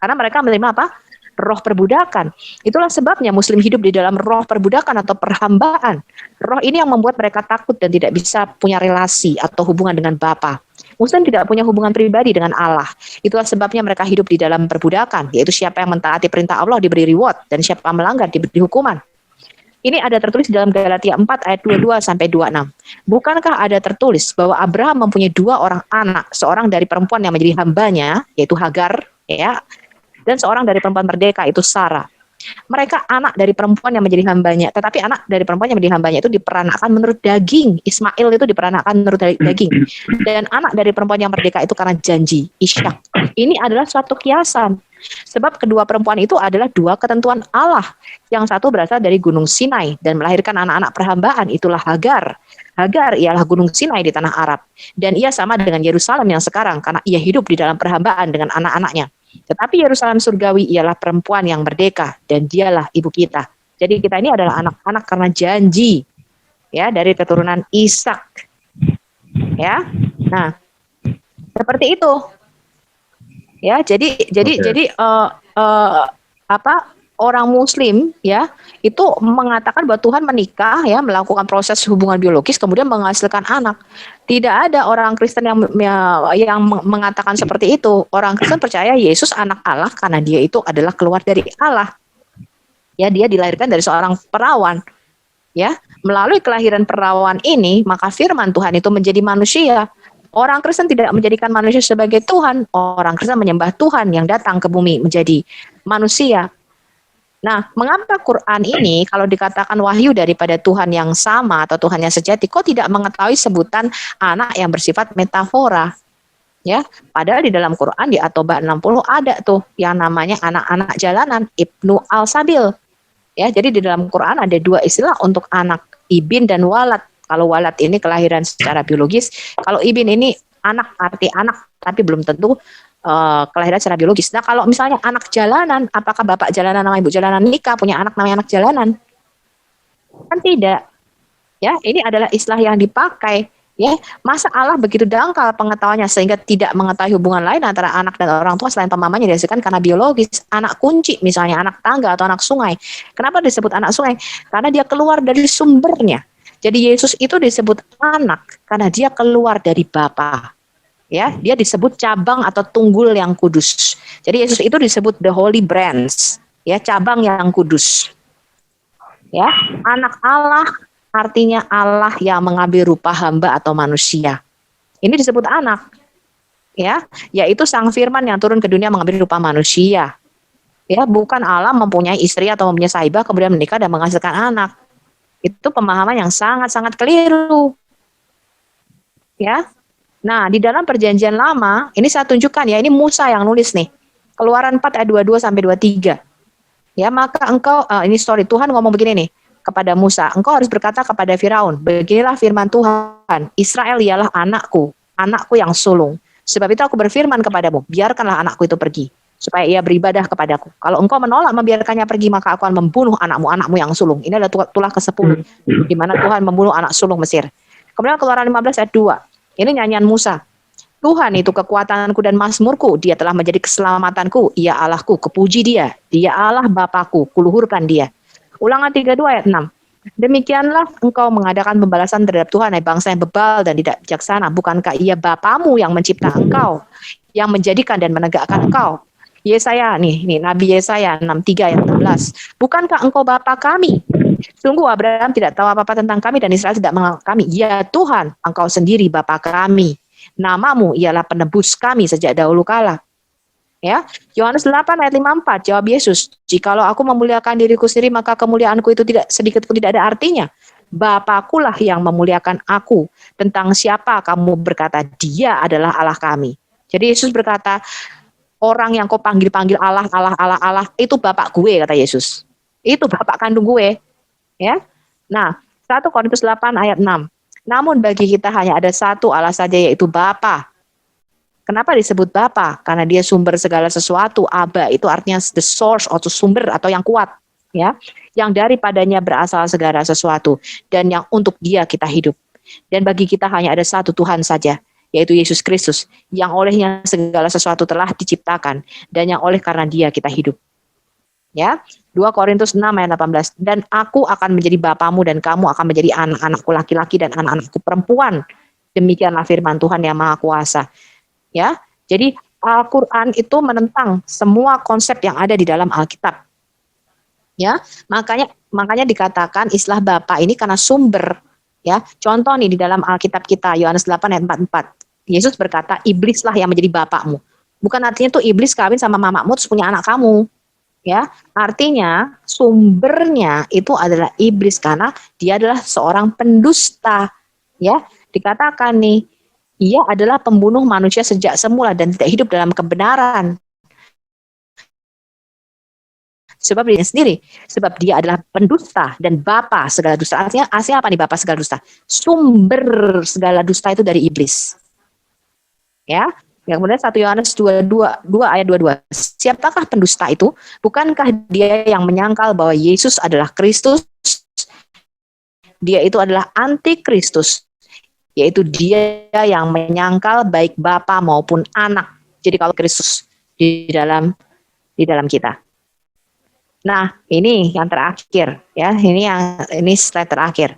Karena mereka menerima apa? Roh perbudakan. Itulah sebabnya Muslim hidup di dalam roh perbudakan atau perhambaan. Roh ini yang membuat mereka takut dan tidak bisa punya relasi atau hubungan dengan Bapa. Muslim tidak punya hubungan pribadi dengan Allah. Itulah sebabnya mereka hidup di dalam perbudakan, yaitu siapa yang mentaati perintah Allah diberi reward dan siapa yang melanggar diberi hukuman. Ini ada tertulis dalam Galatia 4 ayat 22 sampai 26. Bukankah ada tertulis bahwa Abraham mempunyai 2 orang anak, seorang dari perempuan yang menjadi hambanya, yaitu Hagar, ya, dan seorang dari perempuan merdeka itu Sarah. Mereka anak dari perempuan yang menjadi hambanya, tetapi anak dari perempuan yang menjadi hambanya itu diperanakan menurut daging. Ismail itu diperanakan menurut daging. Dan anak dari perempuan yang merdeka itu karena janji, Ishak. Ini adalah suatu kiasan. Sebab kedua perempuan itu adalah 2 ketentuan Allah. Yang satu berasal dari Gunung Sinai dan melahirkan anak-anak perhambaan, itulah Hagar. Hagar ialah Gunung Sinai di tanah Arab. Dan ia sama dengan Yerusalem yang sekarang karena ia hidup di dalam perhambaan dengan anak-anaknya. Tetapi Yerusalem surgawi ialah perempuan yang merdeka dan dialah ibu kita. Jadi kita ini adalah anak-anak karena janji, ya, dari keturunan Ishak. Ya. Nah, seperti itu. Ya, jadi orang Muslim ya itu mengatakan bahwa Tuhan menikah ya, melakukan proses hubungan biologis kemudian menghasilkan anak. Tidak ada orang Kristen yang mengatakan seperti itu. Orang Kristen percaya Yesus anak Allah karena dia itu adalah keluar dari Allah. Ya, dia dilahirkan dari seorang perawan. Ya, melalui kelahiran perawan ini maka firman Tuhan itu menjadi manusia. Orang Kristen tidak menjadikan manusia sebagai Tuhan. Orang Kristen menyembah Tuhan yang datang ke bumi menjadi manusia. Nah, mengapa Quran ini kalau dikatakan wahyu daripada Tuhan yang sama atau Tuhan yang sejati, kok tidak mengetahui sebutan anak yang bersifat metafora? Ya, padahal di dalam Quran di At-Taubah 60 ada tuh yang namanya anak-anak jalanan, Ibnu Al-Sabil. Ya, jadi di dalam Quran ada dua istilah untuk anak, ibin dan walad. Kalau walad ini kelahiran secara biologis, kalau ibin ini anak, arti anak, tapi belum tentu kelahiran secara biologis. Nah, kalau misalnya anak jalanan, apakah bapak jalanan sama ibu jalanan nikah punya anak namanya anak jalanan? Kan tidak. Ya, ini adalah istilah yang dipakai. Ya, masa Allah begitu dangkal pengetahuannya sehingga tidak mengetahui hubungan lain antara anak dan orang tua selain pemahamannya dihasilkan karena biologis. Anak kunci misalnya anak tangga atau anak sungai. Kenapa disebut anak sungai? Karena dia keluar dari sumbernya. Jadi Yesus itu disebut anak karena dia keluar dari Bapa. Ya, dia disebut cabang atau tunggul yang kudus. Jadi Yesus itu disebut the holy branch, ya, cabang yang kudus. Ya, anak Allah artinya Allah yang mengambil rupa hamba atau manusia. Ini disebut anak. Ya, yaitu Sang Firman yang turun ke dunia mengambil rupa manusia. Ya, bukan Allah mempunyai istri atau mempunyai sahibah kemudian menikah dan menghasilkan anak. Itu pemahaman yang sangat-sangat keliru. Ya. Nah, di dalam perjanjian lama, ini saya tunjukkan ya, ini Musa yang nulis nih. Keluaran 4 ayat 22 sampai 23. Ya, maka engkau Tuhan ngomong begini nih kepada Musa, engkau harus berkata kepada Firaun, beginilah firman Tuhan, Israel ialah anakku, anakku yang sulung. Sebab itu aku berfirman kepadamu, biarkanlah anakku itu pergi, supaya ia beribadah kepadaku. Kalau engkau menolak membiarkannya pergi, maka aku akan membunuh anakmu yang sulung. Ini adalah tulah ke-10, di mana Tuhan membunuh anak sulung Mesir. Kemudian Keluaran 15 ayat 2. Ini nyanyian Musa. Tuhan itu kekuatanku dan mazmurku, dia telah menjadi keselamatanku, ia Allahku, kepuji dia, dia Allah Bapakku, kuluhurkan dia. Ulangan 32 ayat 6. Demikianlah engkau mengadakan pembalasan terhadap Tuhan, hai bangsa yang bebal dan tidak bijaksana. Bukankah ia Bapamu yang mencipta engkau, yang menjadikan dan menegakkan engkau? Yesaya, nih Nabi Yesaya 63 ayat 16. Bukankah engkau Bapa kami? Sungguh Abraham tidak tahu apa-apa tentang kami dan Israel tidak mengenal kami. Ya Tuhan, engkau sendiri Bapa kami. Namamu ialah penebus kami sejak dahulu kala. Ya, Yohanes 8 ayat 54 jawab Yesus, jikalau aku memuliakan diriku sendiri maka kemuliaanku itu tidak sedikit pun tidak ada artinya. Bapakulah yang memuliakan aku. Tentang siapa kamu berkata dia adalah Allah kami. Jadi Yesus berkata, orang yang kau panggil Allah itu bapak gue, kata Yesus. Itu bapak kandung gue. Ya. Nah, 1 Korintus 8 ayat 6. Namun bagi kita hanya ada satu Allah saja, yaitu Bapa. Kenapa disebut Bapa? Karena dia sumber segala sesuatu. Aba itu artinya the source atau sumber atau yang kuat, ya. Yang daripadanya berasal segala sesuatu dan yang untuk dia kita hidup. Dan bagi kita hanya ada satu Tuhan saja, yaitu Yesus Kristus, yang olehnya segala sesuatu telah diciptakan dan yang oleh karena dia kita hidup. Ya. 2 Korintus 6 ayat 18. Dan aku akan menjadi bapamu dan kamu akan menjadi anak-anakku laki-laki dan anak-anakku perempuan. Demikianlah firman Tuhan yang Maha Kuasa. Ya, jadi Al-Quran itu menentang semua konsep yang ada di dalam Alkitab. Ya, makanya dikatakan istilah Bapa ini karena sumber. Ya, contoh nih di dalam Alkitab kita Yohanes 8 ayat 44. Yesus berkata, iblislah yang menjadi bapakmu. Bukan artinya tuh iblis kawin sama mamamu terus punya anak kamu. Ya, artinya sumbernya itu adalah iblis karena dia adalah seorang pendusta. Ya, dikatakan nih, ia adalah pembunuh manusia sejak semula dan tidak hidup dalam kebenaran. Sebab dia sendiri, sebab dia adalah pendusta dan bapa segala dusta. Artinya apa nih bapa segala dusta? Sumber segala dusta itu dari iblis. Ya. Yang kemudian 1 Yohanes 2 ayat 22. Siapakah pendusta itu? Bukankah dia yang menyangkal bahwa Yesus adalah Kristus? Dia itu adalah antikristus, yaitu dia yang menyangkal baik bapa maupun anak. Jadi kalau Kristus di dalam kita. Nah, ini yang terakhir ya. Ini slide terakhir.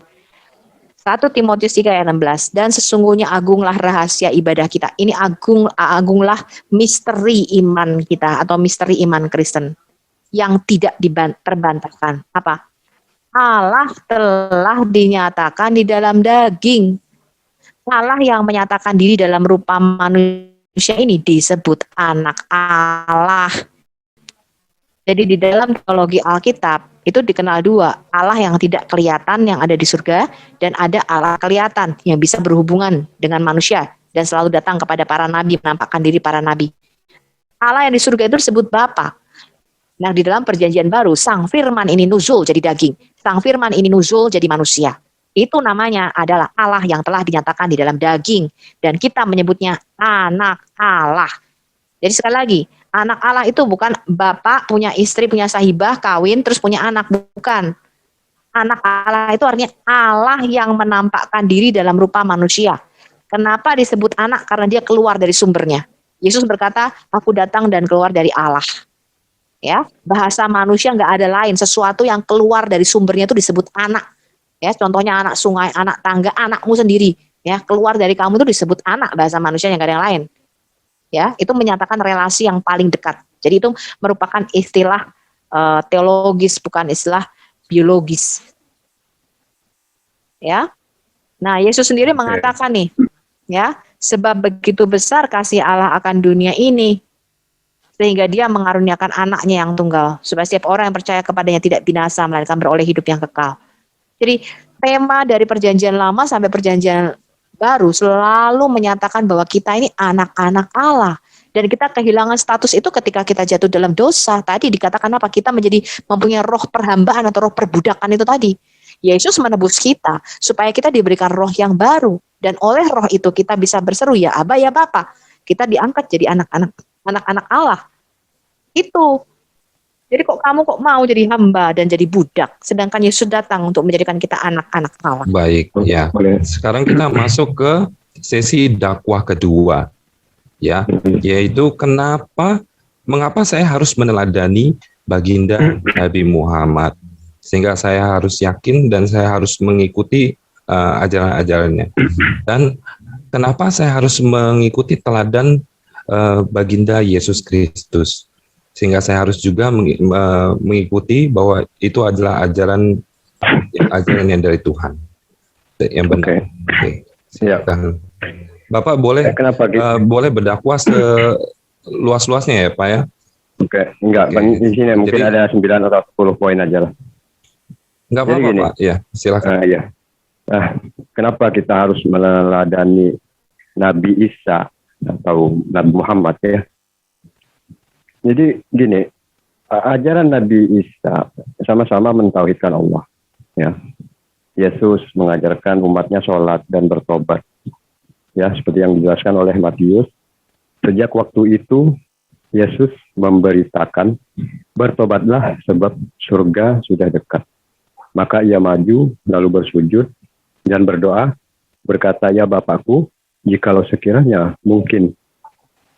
1 Timotius 3 ayat 16. Dan sesungguhnya agunglah rahasia ibadah kita. Ini agunglah misteri iman kita atau misteri iman Kristen yang tidak terbantahkan. Apa? Allah telah dinyatakan di dalam daging. Allah yang menyatakan diri dalam rupa manusia ini disebut anak Allah. Jadi di dalam teologi Alkitab itu dikenal dua, Allah yang tidak kelihatan yang ada di surga dan ada Allah kelihatan yang bisa berhubungan dengan manusia dan selalu datang kepada para nabi, menampakkan diri para nabi. Allah yang di surga itu disebut Bapa. Nah, di dalam perjanjian baru, Sang Firman ini nuzul jadi daging, Sang Firman ini nuzul jadi manusia. Itu namanya adalah Allah yang telah dinyatakan di dalam daging dan kita menyebutnya anak Allah. Jadi sekali lagi, anak Allah itu bukan bapak punya istri, punya sahibah, kawin, terus punya anak. Bukan. Anak Allah itu artinya Allah yang menampakkan diri dalam rupa manusia. Kenapa disebut anak? Karena dia keluar dari sumbernya. Yesus berkata, aku datang dan keluar dari Allah. Ya, bahasa manusia nggak ada lain. Sesuatu yang keluar dari sumbernya itu disebut anak. Ya, contohnya anak sungai, anak tangga, anakmu sendiri. Ya, keluar dari kamu itu disebut anak, bahasa manusia yang nggak ada yang lain. Ya, itu menyatakan relasi yang paling dekat. Jadi itu merupakan istilah teologis, bukan istilah biologis. Ya. Nah, Yesus sendiri mengatakan nih, ya, sebab begitu besar kasih Allah akan dunia ini, sehingga dia mengaruniakan anaknya yang tunggal, supaya setiap orang yang percaya kepadanya tidak binasa, melainkan beroleh hidup yang kekal. Jadi tema dari perjanjian lama sampai perjanjian baru selalu menyatakan bahwa kita ini anak-anak Allah. Dan kita kehilangan status itu ketika kita jatuh dalam dosa. Tadi dikatakan apa? Kita menjadi mempunyai roh perhambaan atau roh perbudakan itu tadi. Yesus menebus kita supaya kita diberikan roh yang baru. Dan oleh roh itu kita bisa berseru, ya Aba, ya Bapa. Kita diangkat jadi anak-anak Allah. Itu. Jadi kamu mau jadi hamba dan jadi budak, sedangkan Yesus datang untuk menjadikan kita anak-anak Allah. Baik, ya. Sekarang kita masuk ke sesi dakwah kedua, ya, yaitu mengapa saya harus meneladani baginda Nabi Muhammad, sehingga saya harus yakin dan saya harus mengikuti ajaran-ajarannya. Dan kenapa saya harus mengikuti teladan baginda Yesus Kristus? Sehingga saya harus juga mengikuti bahwa itu adalah ajaran yang dari Tuhan, yang benar. Okay. Ya. Bapak boleh boleh berdakwah seluas-luasnya ya, Pak ya? Oke, enggak. Di sini mungkin ada 9 atau 10 poin aja lah. Enggak apa-apa, Pak. Ya, silakan. Iya. Kenapa kita harus meneladani Nabi Isa atau Nabi Muhammad ya? Jadi gini, ajaran Nabi Isa sama-sama mentauhidkan Allah. Ya, Yesus mengajarkan umatnya sholat dan bertobat. Ya, seperti yang dijelaskan oleh Matius. Sejak waktu itu Yesus memberitakan, bertobatlah sebab surga sudah dekat. Maka ia maju lalu bersujud dan berdoa, berkata, ya Bapakku, jikalau sekiranya mungkin,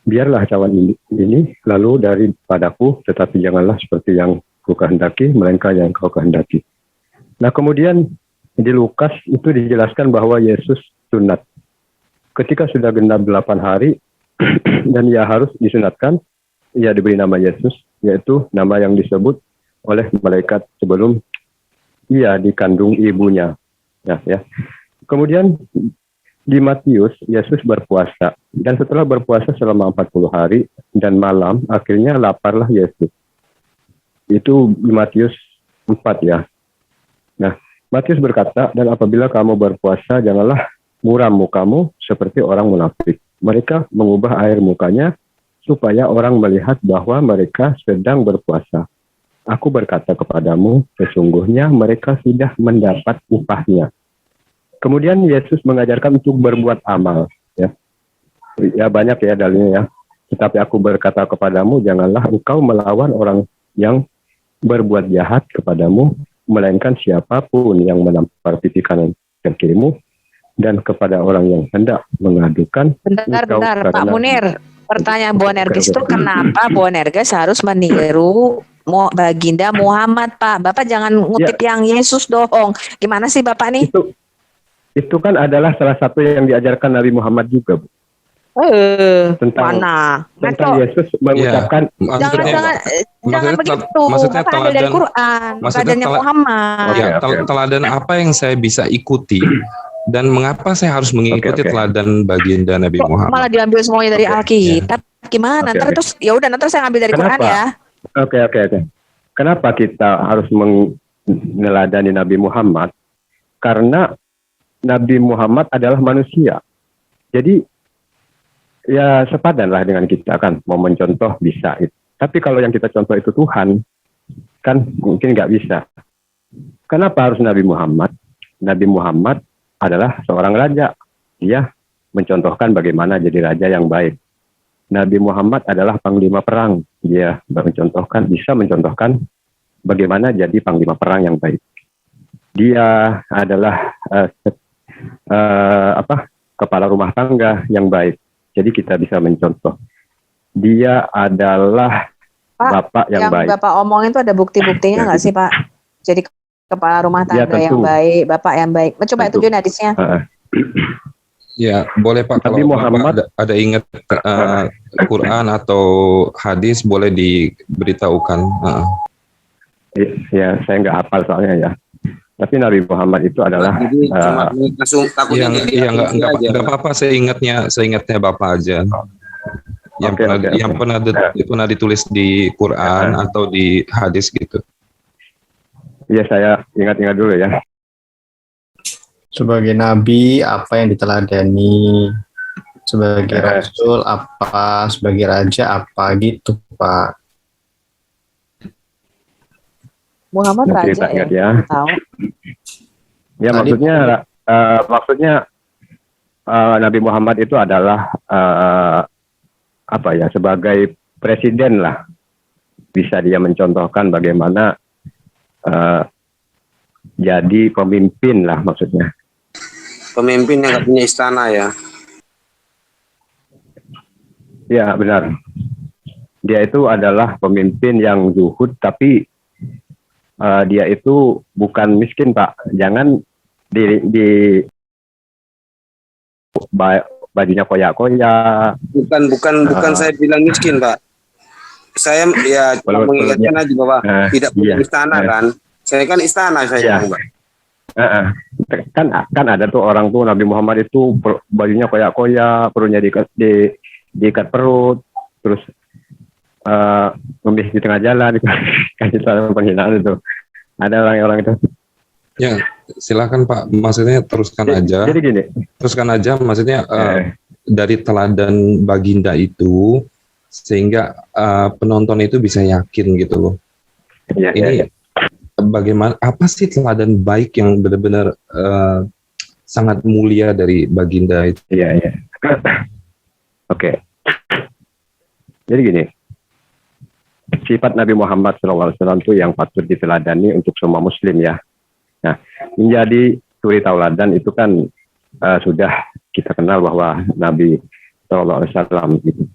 biarlah cawan ini lalu daripadaku, tetapi janganlah seperti yang ku kehendaki, melainkan yang kau kehendaki. Nah, kemudian di Lukas itu dijelaskan bahwa Yesus sunat. Ketika sudah genap 8 hari dan ia harus disunatkan, ia diberi nama Yesus, yaitu nama yang disebut oleh malaikat sebelum ia dikandung ibunya. Ya. Kemudian di Matius, Yesus berpuasa. Dan setelah berpuasa selama 40 hari dan malam, akhirnya laparlah Yesus. Itu di Matius 4 ya. Nah, Matius berkata, dan apabila kamu berpuasa, janganlah muram mukamu seperti orang munafik. Mereka mengubah air mukanya supaya orang melihat bahwa mereka sedang berpuasa. Aku berkata kepadamu, sesungguhnya mereka sudah mendapat upahnya. Kemudian Yesus mengajarkan untuk berbuat amal. Ya banyak ya dalilnya ya. Tetapi aku berkata kepadamu, janganlah engkau melawan orang yang berbuat jahat kepadamu, melainkan siapapun yang menampar pipi kanan dan kirimu, dan kepada orang yang hendak mengadukan. Bentar, Pak Munir. Pertanyaan Boanerges itu kenapa Boanerges harus meniru Baginda Muhammad, Pak. Bapak jangan ngutip yang Yesus dong. Gimana sih Bapak nih? Itu kan adalah salah satu yang diajarkan Nabi Muhammad juga, Bu. Tentang Yesus mengucapkan jangan begitu. Maksudnya Bapak ambil dari Quran, teladannya Muhammad. Teladan apa yang saya bisa ikuti dan mengapa saya harus mengikuti teladan baginda Nabi Muhammad? Malah diambil semuanya dari Alkitab. Gimana? Terus ya udah nanti saya ambil dari Quran ya. Oke. Kenapa kita harus meneladani Nabi Muhammad? Karena Nabi Muhammad adalah manusia. Jadi ya sepadanlah dengan kita kan, mau mencontoh bisa. Tapi kalau yang kita contoh itu Tuhan, kan mungkin nggak bisa. Kenapa harus Nabi Muhammad? Nabi Muhammad adalah seorang raja. Dia mencontohkan bagaimana jadi raja yang baik. Nabi Muhammad adalah panglima perang. Dia bisa mencontohkan bagaimana jadi panglima perang yang baik. Dia adalah kepala rumah tangga yang baik. Jadi kita bisa mencontoh. Dia adalah bapak yang baik. Bapak omongin itu ada bukti-buktinya nggak sih, Pak? Jadi kepala rumah tangga yang baik, bapak yang baik. Coba tunjukin hadisnya. Ya, boleh Pak. Kalau Muhammad ada ingat Quran atau hadis, boleh diberitahukan. Ya, saya nggak hafal soalnya ya. Tapi Nabi Muhammad itu adalah nggak apa-apa, saya ingatnya Bapak aja. Yang pernah ditulis di Quran atau di hadis gitu. Iya, saya ingat-ingat dulu ya. Sebagai nabi apa yang diteladani? Sebagai rasul apa? Sebagai raja apa gitu, Pak? Muhammad raja ya. Tahu. Ya, maksudnya Nabi Muhammad itu adalah sebagai presiden lah. Bisa dia mencontohkan bagaimana jadi pemimpin lah maksudnya. Pemimpin yang nggak punya istana ya. Ya, benar. Dia itu adalah pemimpin yang zuhud, tapi dia itu bukan miskin, Pak. Jangan di bajunya koyak-koyak. Bukan saya bilang miskin, Pak. Saya ya cuma mengingatkan aja bahwa tidak punya istana kan. Saya kan istana saya. Kan ada tuh orang tuh Nabi Muhammad itu bajunya koyak-koyak, perutnya diikat perut, terus ngemis di tengah jalan, kan itu penghinaan itu. Ada orang-orang itu. Ya, silakan Pak. Maksudnya teruskan aja. Jadi gini. Teruskan aja, maksudnya dari teladan baginda itu sehingga penonton itu bisa yakin gitu loh. Ini bagaimana? Apa sih teladan baik yang benar-benar sangat mulia dari baginda itu? Iya. Oke. Jadi gini. Sifat Nabi Muhammad SAW itu yang patut diteladani untuk semua muslim ya. Nah, menjadi suri tauladan itu kan sudah kita kenal bahwa Nabi SAW gitu.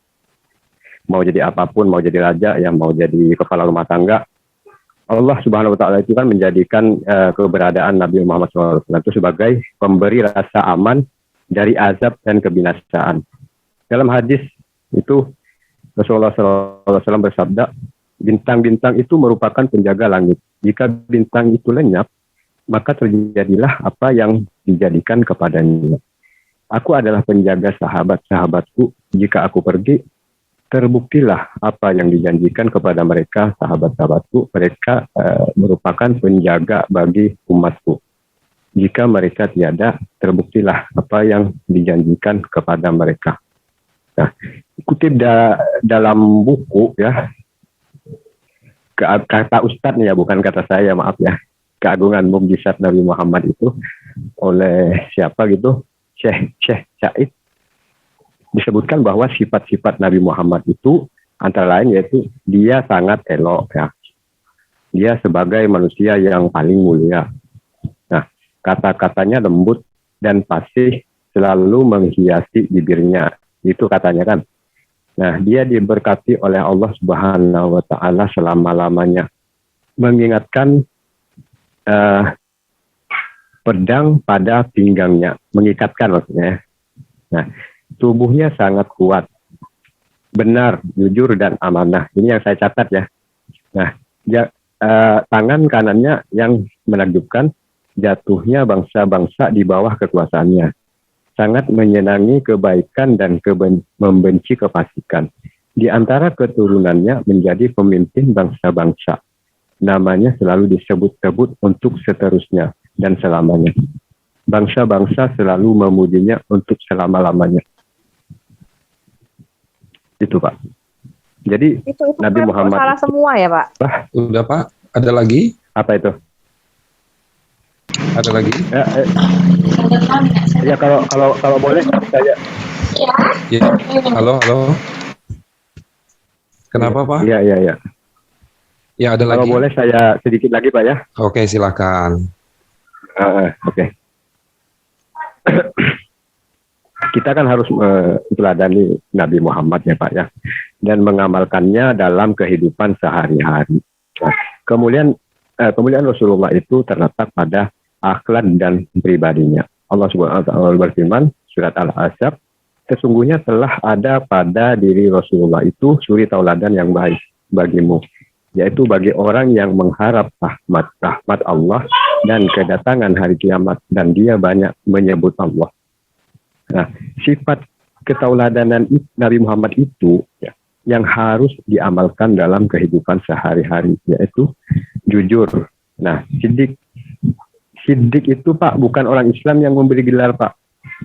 Mau jadi apapun, mau jadi raja, yang mau jadi kepala rumah tangga, Allah Subhanahu Wa Taala itu kan menjadikan keberadaan Nabi Muhammad SAW itu sebagai pemberi rasa aman dari azab dan kebinasaan. Dalam hadis itu Rasulullah SAW bersabda, bintang-bintang itu merupakan penjaga langit. Jika bintang itu lenyap, maka terjadilah apa yang dijadikan kepadanya. Aku adalah penjaga sahabat-sahabatku. Jika aku pergi, terbuktilah apa yang dijanjikan kepada mereka, sahabat-sahabatku. Mereka merupakan penjaga bagi umatku. Jika mereka tiada, terbuktilah apa yang dijanjikan kepada mereka. Nah, kutip dalam buku ya, kata Ustadz ya, bukan kata saya, maaf ya, Keagungan Mukjizat Nabi Muhammad itu oleh siapa gitu, Syekh Said, disebutkan bahwa sifat-sifat Nabi Muhammad itu antara lain yaitu dia sangat elok ya, dia sebagai manusia yang paling mulia. Nah, kata-katanya lembut dan fasih, selalu menghiasi bibirnya. Itu katanya kan. Nah, dia diberkati oleh Allah Subhanahu wa Ta'ala selama-lamanya, mengingatkan pedang pada pinggangnya, mengikatkan maksudnya. Nah, tubuhnya sangat kuat, benar, jujur, dan amanah. Ini yang saya catat ya. Nah, tangan kanannya yang menakjubkan, jatuhnya bangsa-bangsa di bawah kekuasaannya. Sangat menyenangi kebaikan dan membenci kefasikan. Di antara keturunannya menjadi pemimpin bangsa-bangsa. Namanya selalu disebut-sebut untuk seterusnya dan selamanya. Bangsa-bangsa selalu memujinya untuk selama-lamanya. Itu Pak. Jadi itu Nabi Muhammad salah semua ya Pak? Udah Pak, ada lagi? Apa itu? Ada lagi? Ya kalau boleh saya. Ya. Halo. Kenapa Pak? Iya. Ya ada Kalau lagi. boleh saya sedikit lagi Pak ya. Oke, silakan. Oke. Kita kan harus meneladani Nabi Muhammad ya Pak ya, dan mengamalkannya dalam kehidupan sehari-hari. Nah, kemudian Rasulullah itu terletak pada akhlak dan pribadinya. Allah Subhanahu wa Ta'ala berfirman surat Al-Ahzab, sesungguhnya telah ada pada diri Rasulullah itu suri tauladan yang baik bagimu, yaitu bagi orang yang mengharap rahmat Allah dan kedatangan hari kiamat, dan dia banyak menyebut Allah. Nah, sifat ketauladanan Nabi Muhammad itu ya, yang harus diamalkan dalam kehidupan sehari-hari, yaitu jujur. Nah, Siddiq itu Pak bukan orang Islam yang memberi gelar Pak,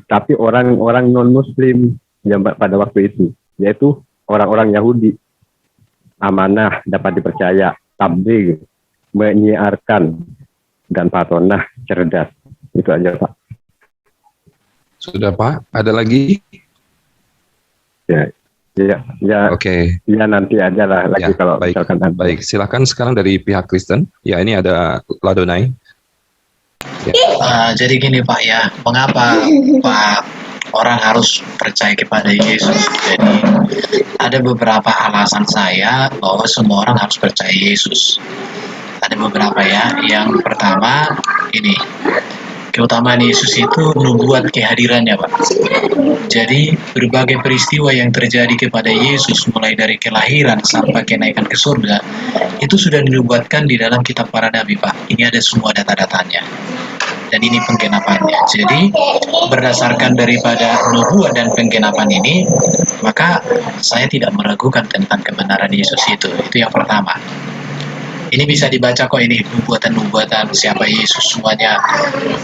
tapi orang-orang non-Muslim yang pada waktu itu, yaitu orang-orang Yahudi. Amanah, dapat dipercaya, tabligh, menyiarkan, dan patonah, cerdas. Itu aja Pak. Sudah Pak, ada lagi? Ya. Oke. Ya nanti aja lah lagi Ya, kalau baik. misalkan ada. Baik, silakan sekarang dari pihak Kristen. Ya, ini ada Ladonai. Ya. Jadi gini Pak ya, mengapa Pak orang harus percaya kepada Yesus? Jadi ada beberapa alasan saya bahwa semua orang harus percaya Yesus. Ada beberapa ya. Yang pertama ini, keutamaan Yesus itu nubuat kehadirannya Pak. Jadi berbagai peristiwa yang terjadi kepada Yesus mulai dari kelahiran sampai kenaikan ke surga itu sudah dinubuatkan di dalam kitab para nabi Pak. Ini ada semua data-datanya. Dan ini penggenapannya. Jadi berdasarkan daripada nubuat dan penggenapan ini, maka saya tidak meragukan tentang kebenaran Yesus itu. Itu yang pertama. Ini bisa dibaca kok, ini nubuatan-nubuatan siapa Yesus semuanya.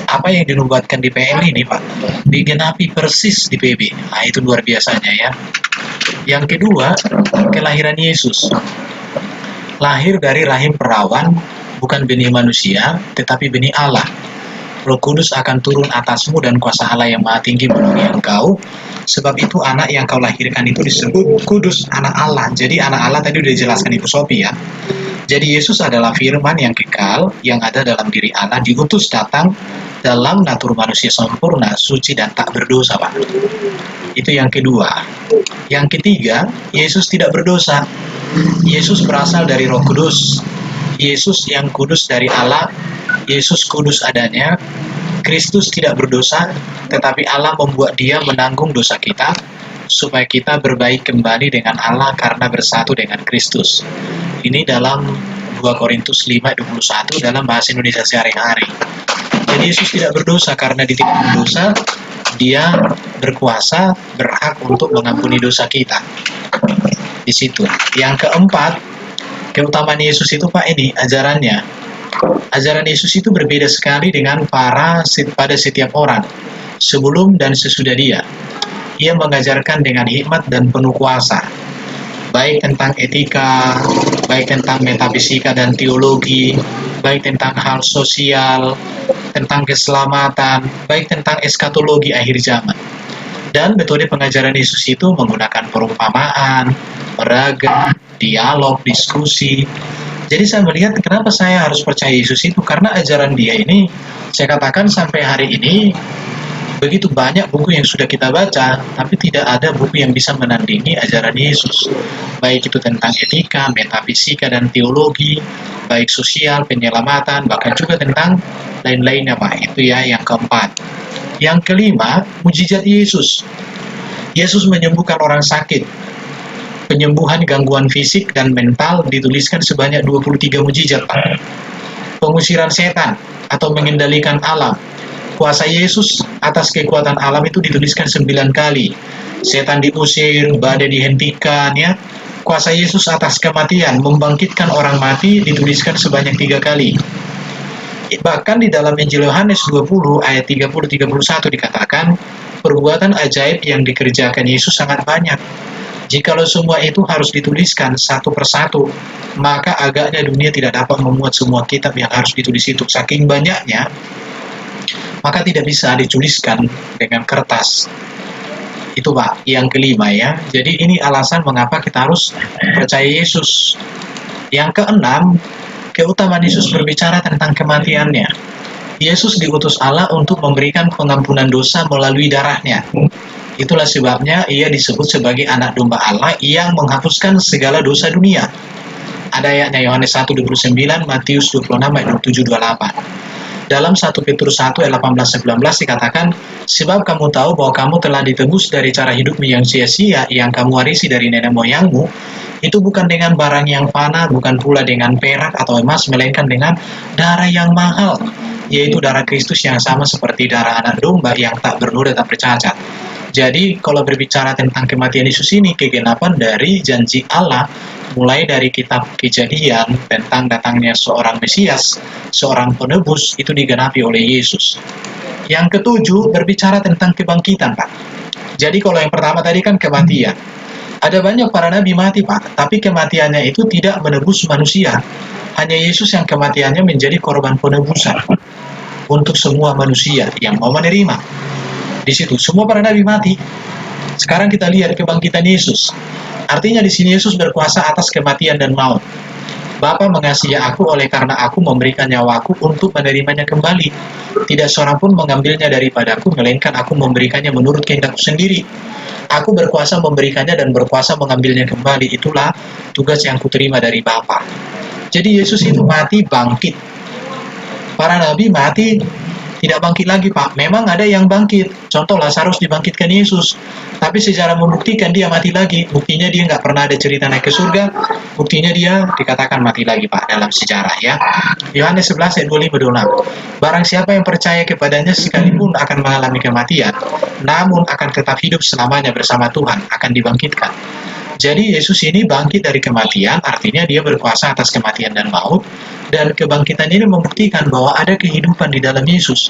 Apa yang dinubuatkan di PL ini Pak, digenapi persis di PB. Nah itu luar biasanya ya. Yang kedua, kelahiran Yesus. Lahir dari rahim perawan, bukan benih manusia, tetapi benih Allah. Roh Kudus akan turun atasmu dan kuasa Allah yang maha tinggi memenuhi engkau. Sebab itu anak yang kau lahirkan itu disebut kudus, anak Allah. Jadi anak Allah tadi udah dijelaskan Ibu Sophie ya. Jadi Yesus adalah firman yang kekal, yang ada dalam diri Allah, diutus datang dalam natur manusia sempurna, suci dan tak berdosa Pak. Itu yang kedua. Yang ketiga, Yesus tidak berdosa. Yesus berasal dari Roh Kudus. Yesus yang kudus dari Allah. Yesus kudus adanya, Kristus tidak berdosa, tetapi Allah membuat dia menanggung dosa kita, supaya kita berbaik kembali dengan Allah karena bersatu dengan Kristus. Ini dalam 2 Korintus 5:21 dalam bahasa Indonesia sehari-hari. Jadi Yesus tidak berdosa, karena dia tidak berdosa, dia berkuasa, berhak untuk mengampuni dosa kita. Di situ. Yang keempat, keutamaan Yesus itu Pak, ini ajarannya. Ajaran Yesus itu berbeda sekali dengan pada setiap orang, sebelum dan sesudah dia. Ia mengajarkan dengan hikmat dan penuh kuasa, baik tentang etika, baik tentang metafisika dan teologi, baik tentang hal sosial, tentang keselamatan, baik tentang eskatologi akhir zaman. Dan metode pengajaran Yesus itu menggunakan perumpamaan, beragam, dialog, diskusi. Jadi saya melihat kenapa saya harus percaya Yesus itu, karena ajaran dia ini, saya katakan sampai hari ini, Begitu banyak buku yang sudah kita baca, tapi tidak ada buku yang bisa menandingi ajaran Yesus. Baik itu tentang etika, metafisika, dan teologi, baik sosial, penyelamatan, bahkan juga tentang lain-lainnya, Pak. Itu ya yang keempat. Yang kelima, mujizat Yesus. Yesus menyembuhkan orang sakit. Penyembuhan gangguan fisik dan mental dituliskan sebanyak 23 mujizat, Pak. Pengusiran setan atau mengendalikan alam. Kuasa Yesus atas kekuatan alam itu dituliskan 9 kali. Setan diusir, badai dihentikan, ya. Kuasa Yesus atas kematian, membangkitkan orang mati, dituliskan sebanyak 3 kali. Bahkan di dalam Injil Yohanes 20 ayat 30-31 dikatakan, perbuatan ajaib yang dikerjakan Yesus sangat banyak. Jikalau semua itu harus dituliskan satu persatu, maka agaknya dunia tidak dapat memuat semua kitab yang harus ditulis itu. Saking banyaknya, maka tidak bisa dituliskan dengan kertas. Itu, Pak, yang kelima ya. Jadi ini alasan mengapa kita harus percaya Yesus. Yang keenam, keutamaan Yesus berbicara tentang kematiannya. Yesus diutus Allah untuk memberikan pengampunan dosa melalui darahnya. Itulah sebabnya ia disebut sebagai anak domba Allah yang menghapuskan segala dosa dunia. Ada ayatnya Yohanes 1:29, Matius 26 ayat 27-28. Dalam 1 Petrus 1 ayat 18-19 dikatakan, sebab kamu tahu bahwa kamu telah ditebus dari cara hidupmu yang sia-sia yang kamu warisi dari nenek moyangmu, itu bukan dengan barang yang fana, bukan pula dengan perak atau emas, melainkan dengan darah yang mahal, yaitu darah Kristus yang sama seperti darah anak domba yang tak bernoda tak bercacat. Jadi kalau berbicara tentang kematian Yesus ini, kegenapan dari janji Allah, mulai dari kitab Kejadian tentang datangnya seorang Mesias, seorang penebus, itu digenapi oleh Yesus. Yang ketujuh, berbicara tentang kebangkitan, Pak. Jadi kalau yang pertama tadi kan kematian. Ada banyak para nabi mati, Pak, tapi kematiannya itu tidak menebus manusia. Hanya Yesus yang kematiannya menjadi korban penebusan untuk semua manusia yang mau menerima. Di situ semua para nabi mati. Sekarang kita lihat kebangkitan Yesus. Artinya di sini Yesus berkuasa atas kematian dan maut. Bapa mengasihi aku oleh karena aku memberikan nyawaku untuk menerimanya kembali. Tidak seorang pun mengambilnya daripadaku, melainkan aku memberikannya menurut kehendakku sendiri. Aku berkuasa memberikannya dan berkuasa mengambilnya kembali. Itulah tugas yang kuterima dari Bapa. Jadi Yesus itu mati, bangkit. Para nabi mati, tidak bangkit lagi, Pak. Memang ada yang bangkit. Contoh Lazarus dibangkitkan Yesus. Tapi secara membuktikan dia mati lagi. Buktinya dia nggak pernah ada cerita naik ke surga. Buktinya dia dikatakan mati lagi, Pak, dalam sejarah ya. Yohanes 11 ayat 25-26. Barang siapa yang percaya kepadanya sekalipun akan mengalami kematian, namun akan tetap hidup selamanya bersama Tuhan, akan dibangkitkan. Jadi Yesus ini bangkit dari kematian, artinya dia berkuasa atas kematian dan maut. Dan kebangkitan ini membuktikan bahwa ada kehidupan di dalam Yesus.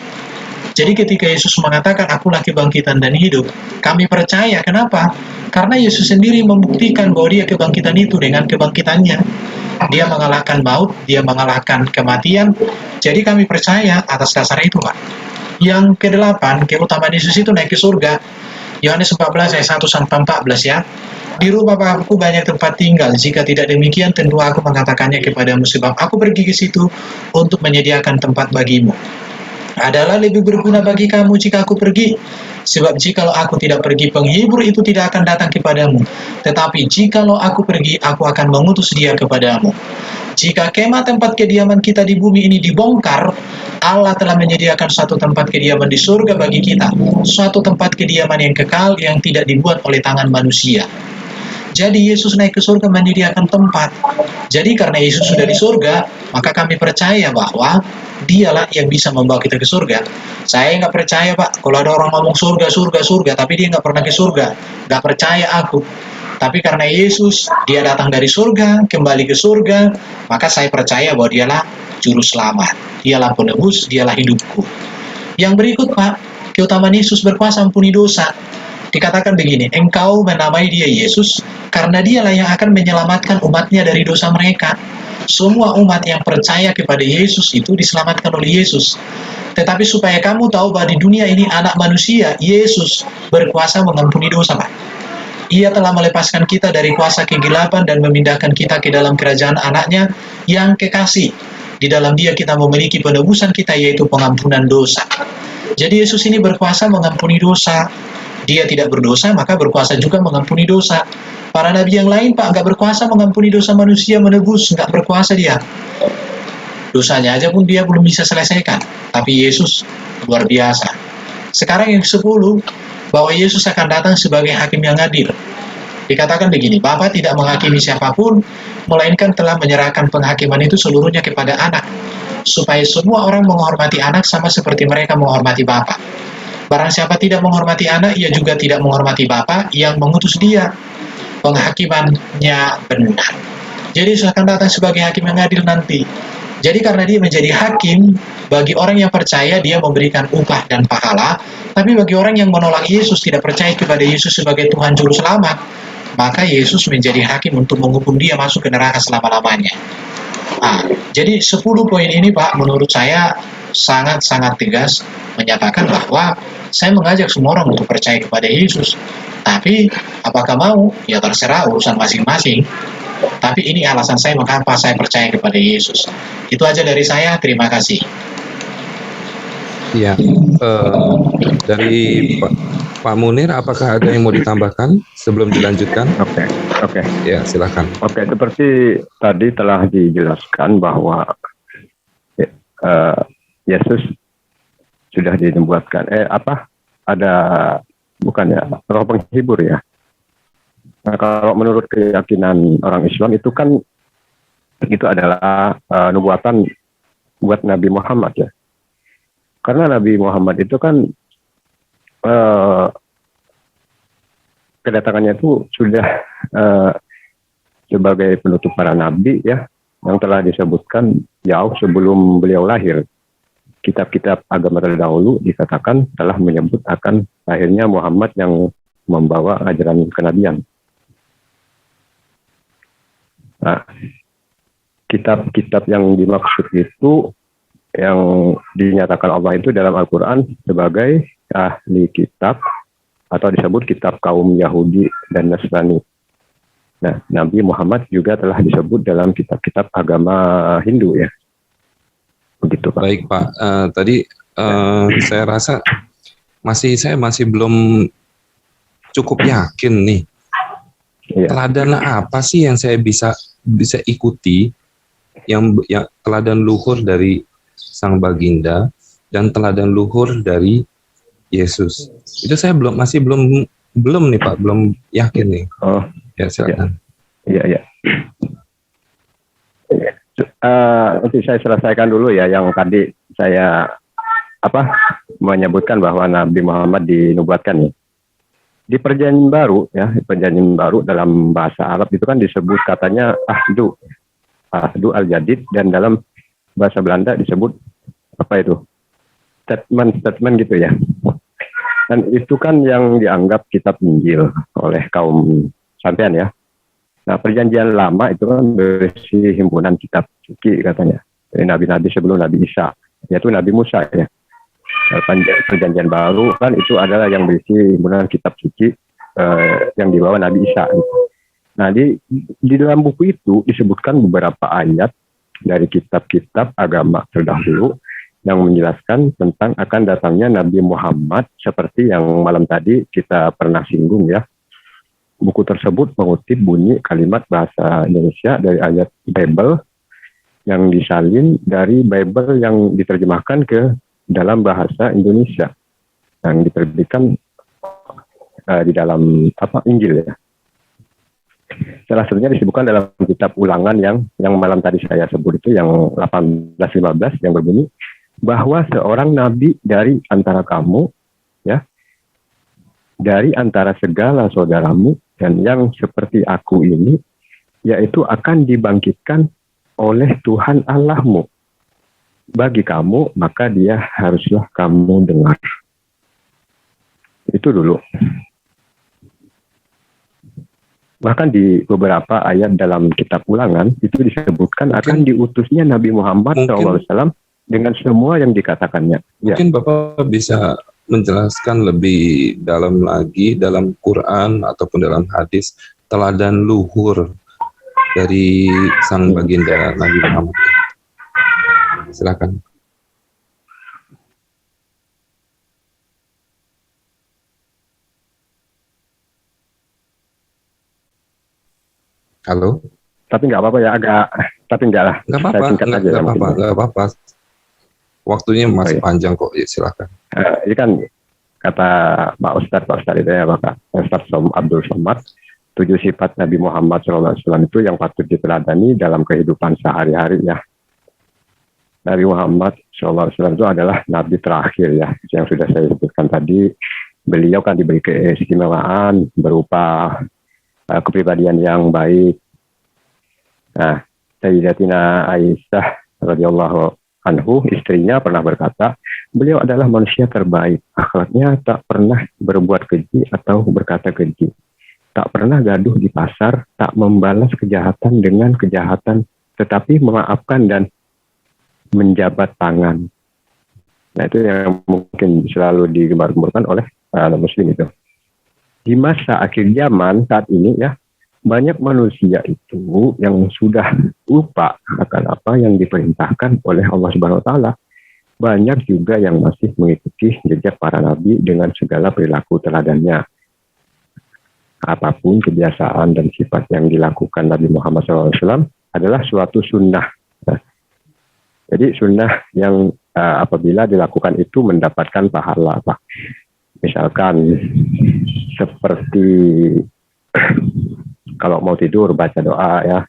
Jadi ketika Yesus mengatakan, akulah kebangkitan dan hidup, kami percaya. Kenapa? Karena Yesus sendiri membuktikan bahwa dia kebangkitan itu dengan kebangkitannya. Dia mengalahkan maut, dia mengalahkan kematian. Jadi kami percaya atas dasar itu, Pak. Yang kedelapan, keutamaan Yesus itu naik ke surga. Yohanes 14 ayat 1-14 ya. Di rumah Bapakku banyak tempat tinggal. Jika tidak demikian, tentu aku mengatakannya kepadamu, sebab aku pergi ke situ untuk menyediakan tempat bagimu. Adalah lebih berguna bagi kamu jika aku pergi. Sebab jikalau aku tidak pergi, penghibur itu tidak akan datang kepadamu. Tetapi jikalau aku pergi, aku akan mengutus dia kepadamu. Jika kemah tempat kediaman kita di bumi ini dibongkar, Allah telah menyediakan suatu tempat kediaman di surga bagi kita. Suatu tempat kediaman yang kekal yang tidak dibuat oleh tangan manusia. Jadi Yesus naik ke surga menyediakan tempat. Jadi karena Yesus sudah di surga, maka kami percaya bahwa dialah yang bisa membawa kita ke surga. Saya nggak percaya, Pak, kalau ada orang ngomong surga, tapi dia nggak pernah ke surga. Nggak percaya aku. Tapi karena Yesus, dia datang dari surga, kembali ke surga, maka saya percaya bahwa dialah juru selamat. Dialah penebus, dialah hidupku. Yang berikut, Pak, keutamaan Yesus berkuasa ampuni dosa. Dikatakan begini, engkau menamai dia Yesus, karena dialah yang akan menyelamatkan umatnya dari dosa mereka. Semua umat yang percaya kepada Yesus itu diselamatkan oleh Yesus. Tetapi supaya kamu tahu bahwa di dunia ini anak manusia, Yesus berkuasa mengampuni dosa, Pak. Ia telah melepaskan kita dari kuasa kegelapan dan memindahkan kita ke dalam kerajaan anaknya yang kekasih. Di dalam dia kita memiliki penebusan kita, yaitu pengampunan dosa. Jadi Yesus ini berkuasa mengampuni dosa. Dia tidak berdosa, maka berkuasa juga mengampuni dosa. Para nabi yang lain, Pak, nggak berkuasa mengampuni dosa manusia, menebus, nggak berkuasa dia. Dosanya aja pun dia belum bisa selesaikan. Tapi Yesus luar biasa. Sekarang yang ke-10, bahwa Yesus akan datang sebagai hakim yang adil. Dikatakan begini, Bapa tidak menghakimi siapapun, melainkan telah menyerahkan penghakiman itu seluruhnya kepada anak, supaya semua orang menghormati anak sama seperti mereka menghormati Bapa. Barang siapa tidak menghormati anak, ia juga tidak menghormati Bapa yang mengutus dia. Penghakimannya benar. Jadi Yesus akan datang sebagai hakim yang adil nanti. Jadi karena dia menjadi hakim, bagi orang yang percaya dia memberikan upah dan pahala, tapi bagi orang yang menolak Yesus, tidak percaya kepada Yesus sebagai Tuhan Juru Selamat, maka Yesus menjadi hakim untuk menghukum dia masuk ke neraka selama-lamanya. Jadi 10 poin ini, Pak, menurut saya sangat-sangat tegas menyatakan bahwa saya mengajak semua orang untuk percaya kepada Yesus. Tapi apakah mau? Ya terserah, urusan masing-masing. Tapi ini alasan saya mengapa saya percaya kepada Yesus. Itu aja dari saya, terima kasih. Ya, dari Pak Munir, apakah ada yang mau ditambahkan sebelum dilanjutkan? Oke. Ya, silakan. Oke, seperti tadi telah dijelaskan bahwa Yesus sudah dinubuatkan. Ada bukan ya, roh penghibur ya. Nah, kalau menurut keyakinan orang Islam itu kan itu adalah nubuatan buat Nabi Muhammad ya. Karena Nabi Muhammad itu kan kedatangannya itu sudah sebagai penutup para nabi ya, yang telah disebutkan jauh sebelum beliau lahir. Kitab-kitab agama terdahulu dikatakan telah menyebut akan lahirnya Muhammad yang membawa ajaran kenabian. Nah, kitab-kitab yang dimaksud itu yang dinyatakan Allah itu dalam Al-Quran sebagai ahli kitab atau disebut kitab kaum Yahudi dan Nasrani. Nah, Nabi Muhammad juga telah disebut dalam kitab-kitab agama Hindu ya. Begitu, Pak. Baik, Pak. Tadi saya rasa saya masih belum cukup yakin nih. Ya. Teladan apa sih yang saya bisa ikuti yang teladan luhur dari Sang Baginda dan teladan luhur dari Yesus? Itu saya masih belum nih, Pak, belum yakin nih. Oh, ya silakan. Iya. Nanti saya selesaikan dulu ya yang tadi saya menyebutkan bahwa Nabi Muhammad dinubuatkan nih. Di Perjanjian Baru ya, Perjanjian Baru dalam bahasa Arab itu kan disebut katanya ahdu al-jadid, dan dalam bahasa Belanda disebut statement gitu ya. Dan itu kan yang dianggap kitab Injil oleh kaum sampean ya. Nah, Perjanjian Lama itu kan berisi himpunan kitab suci katanya. Dari nabi-nabi sebelum Nabi Isa, yaitu Nabi Musa ya. Perjanjian Baru kan itu adalah yang berisi himpunan kitab suci yang dibawa Nabi Isa. Nah, di dalam buku itu disebutkan beberapa ayat dari kitab-kitab agama terdahulu yang menjelaskan tentang akan datangnya Nabi Muhammad, seperti yang malam tadi kita pernah singgung ya. Buku tersebut mengutip bunyi kalimat bahasa Indonesia dari ayat Bible yang disalin dari Bible yang diterjemahkan ke dalam bahasa Indonesia yang diterbitkan di dalam Injil ya. Salah satunya disebutkan dalam kitab Ulangan yang malam tadi saya sebut itu yang 18:15 yang berbunyi bahwa seorang nabi dari antara kamu ya, dari antara segala saudaramu, dan yang seperti aku ini, yaitu akan dibangkitkan oleh Tuhan Allahmu bagi kamu, maka dia haruslah kamu dengar. Itu dulu. Bahkan di beberapa ayat dalam kitab Ulangan itu disebutkan akan diutusnya Nabi Muhammad SAW dengan semua yang dikatakannya. Mungkin Bapak bisa menjelaskan lebih dalam lagi dalam Quran ataupun dalam hadis teladan luhur dari Sang Baginda Nabi Muhammad. Silakan. Halo? Tapi nggak apa-apa ya, tapi enggak lah. Nggak Saya apa-apa, singkat aja. nggak apa-apa. Waktunya masih iya. panjang kok, ya silakan. Ini kan kata Pak Ustadz itu ya, Pak Ustadz Abdul Somad, 7 sifat Nabi Muhammad SAW itu yang patut diteladani dalam kehidupan sehari-hari ya. Nabi Muhammad SAW itu adalah Nabi terakhir ya, yang sudah saya sebutkan tadi. Beliau kan diberi keistimewaan berupa kepribadian yang baik. Nah, Sayyidatina Aisyah radhiyallahu anhu, istrinya pernah berkata, beliau adalah manusia terbaik. Akhlaknya tak pernah berbuat keji atau berkata keji. Tak pernah gaduh di pasar, tak membalas kejahatan dengan kejahatan, tetapi memaafkan dan menjabat tangan. Nah, itu yang mungkin selalu digembar-gemborkan oleh muslim itu. Di masa akhir zaman saat ini ya, banyak manusia itu yang sudah lupa akan apa yang diperintahkan oleh Allah Subhanahu wa taala. Banyak juga yang masih mengikuti jejak para nabi dengan segala perilaku teladannya. Apapun kebiasaan dan sifat yang dilakukan Nabi Muhammad SAW adalah suatu sunnah. Nah, jadi sunnah yang apabila dilakukan itu mendapatkan pahala, Pak. Misalkan seperti kalau mau tidur baca doa ya,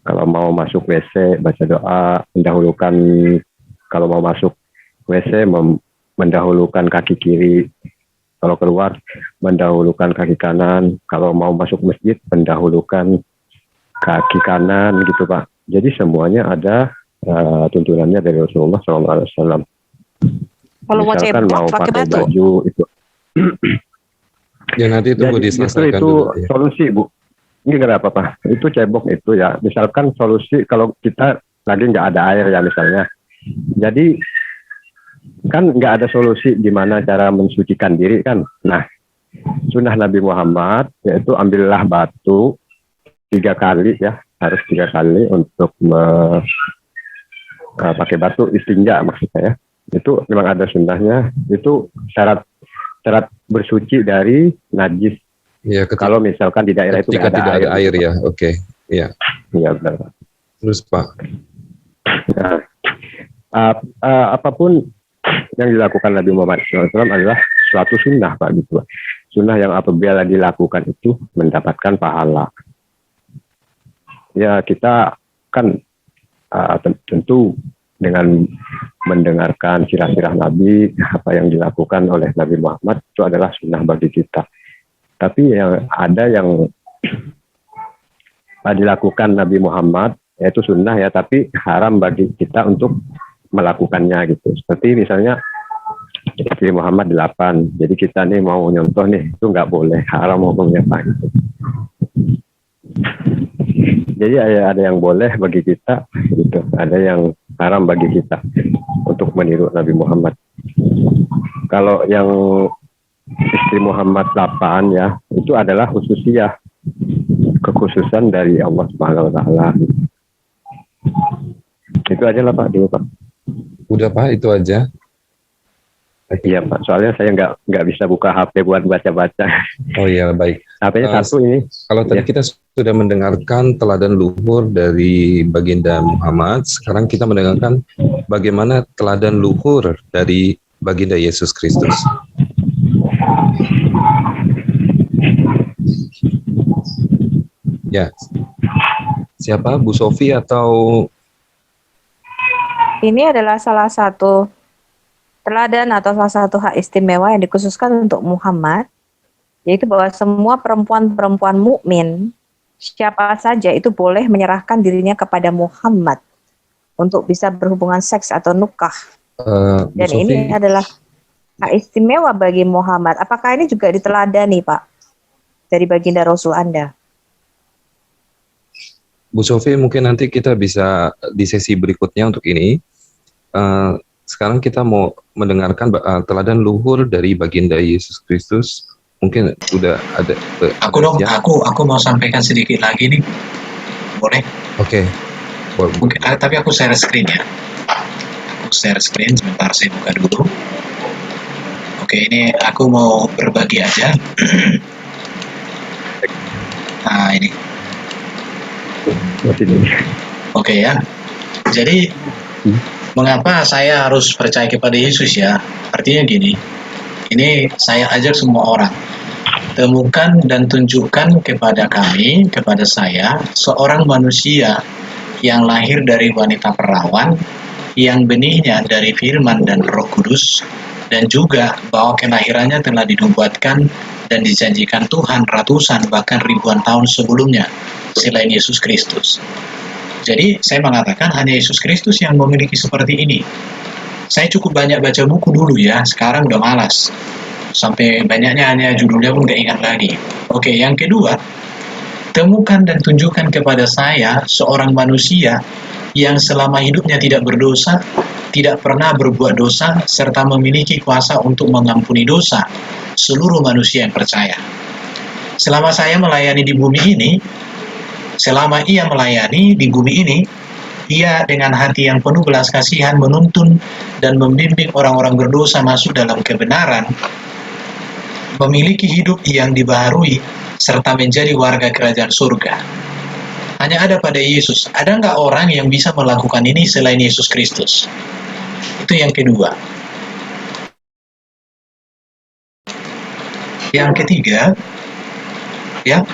kalau mau masuk WC baca doa, mendahulukan kalau mau masuk WC mendahulukan kaki kiri, kalau keluar mendahulukan kaki kanan, kalau mau masuk masjid mendahulukan kaki kanan gitu Pak. Jadi semuanya ada tuntunannya dari Rasulullah SAW. Kalau mau Misalkan cebok mau pakai pakai batu. baju itu. Ya nanti tunggu Jadi justru diselesaikan itu dulu. Ya. solusi Bu. Ini nggak apa-apa. Itu cebok itu ya. Misalkan solusi kalau kita lagi nggak ada air ya misalnya. Jadi kan nggak ada solusi gimana cara mensucikan diri kan. Nah, sunnah Nabi Muhammad yaitu ambillah batu 3 kali ya. Harus 3 kali untuk pakai batu istinja maksudnya ya. Itu memang ada sunnahnya. Itu syarat bersuci dari najis. Ya, Kalau misalkan di daerah itu ketika tidak ada air ya, oke. Ya. Iya benar. Terus Pak. Nah, apapun yang dilakukan Nabi Muhammad SAW adalah suatu sunnah Pak gitu. Sunnah yang apabila dilakukan itu mendapatkan pahala. Ya kita kan tentu dengan mendengarkan sirah-sirah Nabi, apa yang dilakukan oleh Nabi Muhammad itu adalah sunnah bagi kita. Tapi yang ada yang dilakukan Nabi Muhammad yaitu sunnah ya, tapi haram bagi kita untuk melakukannya gitu. Seperti misalnya Nabi Muhammad 8, jadi kita nih mau nyontoh nih, itu nggak boleh, haram hukumnya Pak gitu. Jadi ada yang boleh bagi kita gitu, ada yang haram bagi kita untuk meniru Nabi Muhammad. Kalau yang istri Muhammad 8 ya, itu adalah khususiyah, kekhususan dari Allah Subhanahu wa taala. Itu aja lah Pak dulu Pak. Udah Pak, itu aja. Iya Pak, soalnya saya nggak bisa buka HP buat baca-baca. Oh iya, baik. HP-nya satu ini. Kalau tadi kita sudah mendengarkan teladan luhur dari baginda Muhammad, sekarang kita mendengarkan bagaimana teladan luhur dari baginda Yesus Kristus. Ya, siapa? Bu Sofi atau? Ini adalah salah satu teladan atau salah satu hak istimewa yang dikhususkan untuk Muhammad, yaitu bahwa semua perempuan-perempuan mukmin siapa saja itu boleh menyerahkan dirinya kepada Muhammad untuk bisa berhubungan seks atau nukah. Dan Sophie, ini adalah hak istimewa bagi Muhammad. Apakah ini juga diteladani Pak dari baginda Rasul Anda? Bu Sofi, mungkin nanti kita bisa di sesi berikutnya untuk ini. Sekarang kita mau mendengarkan teladan luhur dari baginda Yesus Kristus. Mungkin udah ada. Aku mau sampaikan sedikit lagi nih, boleh? Oke. Mungkin, tapi aku share screen ya. Aku share screen sebentar, saya buka dulu. Oke, ini aku mau berbagi aja. Nah ini. Oke ya. Jadi mengapa saya harus percaya kepada Yesus ya? Artinya gini, ini saya ajak semua orang, temukan dan tunjukkan kepada kami, kepada saya, seorang manusia yang lahir dari wanita perawan, yang benihnya dari firman dan Roh Kudus, dan juga bahwa kelahirannya telah dinubuatkan dan dijanjikan Tuhan ratusan bahkan ribuan tahun sebelumnya selain Yesus Kristus. Jadi saya mengatakan hanya Yesus Kristus yang memiliki seperti ini. Saya cukup banyak baca buku dulu ya, sekarang udah malas. Sampai banyaknya hanya judulnya pun gak ingat lagi. Oke, yang kedua, temukan dan tunjukkan kepada saya seorang manusia yang selama hidupnya tidak berdosa, tidak pernah berbuat dosa, serta memiliki kuasa untuk mengampuni dosa seluruh manusia yang percaya. Selama saya melayani di bumi ini, selama ia melayani di bumi ini, ia dengan hati yang penuh belas kasihan menuntun dan membimbing orang-orang berdosa masuk dalam kebenaran, memiliki hidup yang dibaharui, serta menjadi warga kerajaan surga. Hanya ada pada Yesus. Ada nggak orang yang bisa melakukan ini selain Yesus Kristus? Itu yang kedua. Yang ketiga, ya,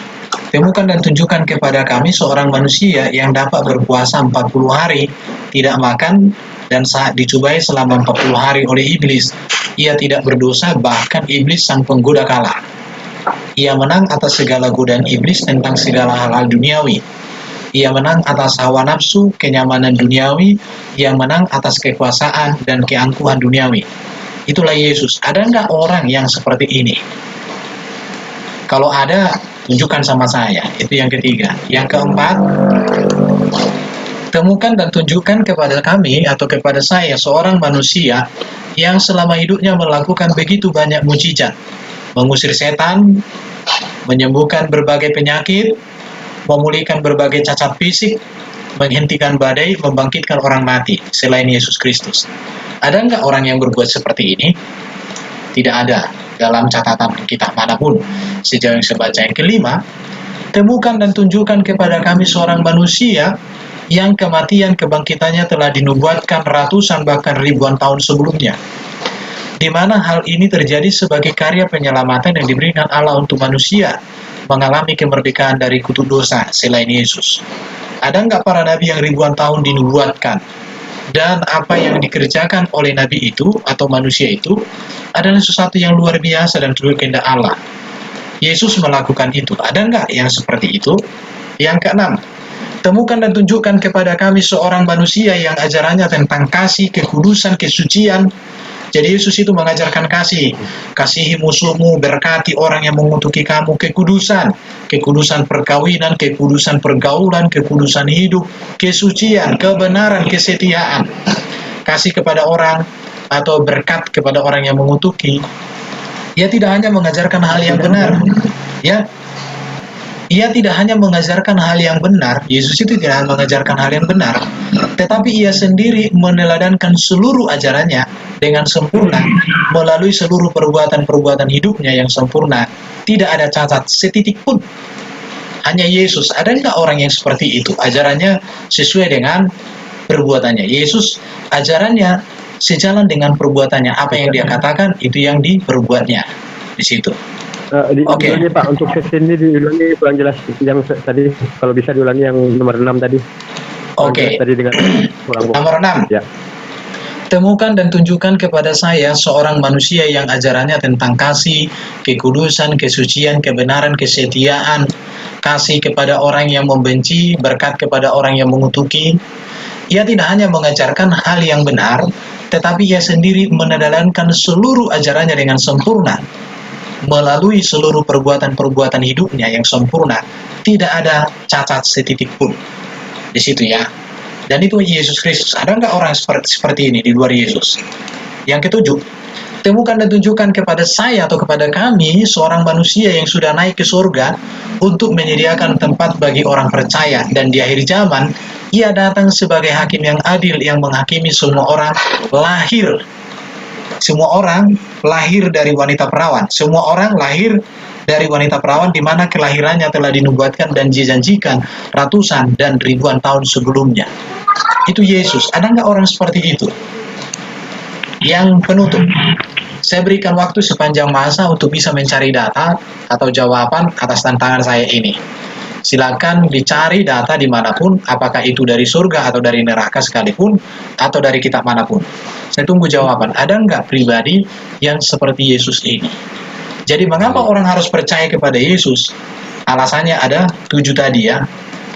temukan dan tunjukkan kepada kami seorang manusia yang dapat berpuasa 40 hari, tidak makan, dan saat dicobai selama 40 hari oleh iblis, ia tidak berdosa, bahkan iblis sang penggoda kalah. Ia menang atas segala godaan iblis tentang segala hal-hal duniawi. Ia menang atas hawa nafsu, kenyamanan duniawi, yang menang atas kekuasaan dan keangkuhan duniawi. Itulah Yesus. Ada nggak orang yang seperti ini? Kalau ada, tunjukkan sama saya. Itu yang ketiga. Yang keempat, temukan dan tunjukkan kepada kami atau kepada saya seorang manusia yang selama hidupnya melakukan begitu banyak mujizat, mengusir setan, menyembuhkan berbagai penyakit, memulihkan berbagai cacat fisik, menghentikan badai, membangkitkan orang mati selain Yesus Kristus. Ada nggak orang yang berbuat seperti ini? Tidak ada dalam catatan kitab manapun sejauh yang saya baca. Yang kelima, temukan dan tunjukkan kepada kami seorang manusia yang kematian kebangkitannya telah dinubuatkan ratusan bahkan ribuan tahun sebelumnya, di mana hal ini terjadi sebagai karya penyelamatan yang diberikan Allah untuk manusia mengalami kemerdekaan dari kutuk dosa selain Yesus. Ada nggak para nabi yang ribuan tahun dinubuatkan? Dan apa yang dikerjakan oleh nabi itu atau manusia itu adalah sesuatu yang luar biasa dan sesuai kehendak Allah. Yesus melakukan itu. Ada nggak yang seperti itu? Yang keenam, temukan dan tunjukkan kepada kami seorang manusia yang ajarannya tentang kasih, kekudusan, kesucian. Jadi Yesus itu mengajarkan kasih. Kasihi musuhmu, berkati orang yang mengutuki kamu, kekudusan. Kekudusan perkawinan, kekudusan pergaulan, kekudusan hidup, kesucian, kebenaran, kesetiaan. Kasih kepada orang atau berkat kepada orang yang mengutuki. Ia tidak hanya mengajarkan hal yang benar. Ya, ia tidak hanya mengajarkan hal yang benar, Yesus itu tidak mengajarkan hal yang benar, tetapi ia sendiri meneladankan seluruh ajarannya dengan sempurna melalui seluruh perbuatan-perbuatan hidupnya yang sempurna. Tidak ada cacat setitik pun. Hanya Yesus. Ada nggak orang yang seperti itu? Ajarannya sesuai dengan perbuatannya. Yesus ajarannya sejalan dengan perbuatannya. Apa yang dia katakan, itu yang diperbuatnya. Di situ. Oke. Pak, untuk sesi ini diulangi kurang jelas yang tadi, kalau bisa diulangi yang nomor 6 tadi. Oke. Tadi dengan nomor 6. Ya. Temukan dan tunjukkan kepada saya seorang manusia yang ajarannya tentang kasih, kekudusan, kesucian, kebenaran, kesetiaan, kasih kepada orang yang membenci, berkat kepada orang yang mengutuki. Ia tidak hanya mengajarkan hal yang benar, tetapi ia sendiri meneladangkan seluruh ajarannya dengan sempurna melalui seluruh perbuatan-perbuatan hidupnya yang sempurna. Tidak ada cacat setitik pun di situ ya. Dan itu Yesus Kristus. Ada nggak orang seperti ini di luar Yesus? Yang ketujuh, temukan dan tunjukkan kepada saya atau kepada kami seorang manusia yang sudah naik ke surga untuk menyediakan tempat bagi orang percaya, dan di akhir zaman ia datang sebagai hakim yang adil yang menghakimi semua orang lahir semua orang lahir dari wanita perawan. Semua orang lahir dari wanita perawan di mana kelahirannya telah dinubuatkan dan dijanjikan ratusan dan ribuan tahun sebelumnya. Itu Yesus. Ada nggak orang seperti itu? Yang penutup, saya berikan waktu sepanjang masa untuk bisa mencari data atau jawaban atas tantangan saya ini. Silakan dicari data dimanapun, apakah itu dari surga atau dari neraka sekalipun, atau dari kitab manapun. Saya tunggu jawaban. Ada nggak pribadi yang seperti Yesus ini? Jadi mengapa orang harus percaya kepada Yesus? Alasannya ada 7 tadi ya.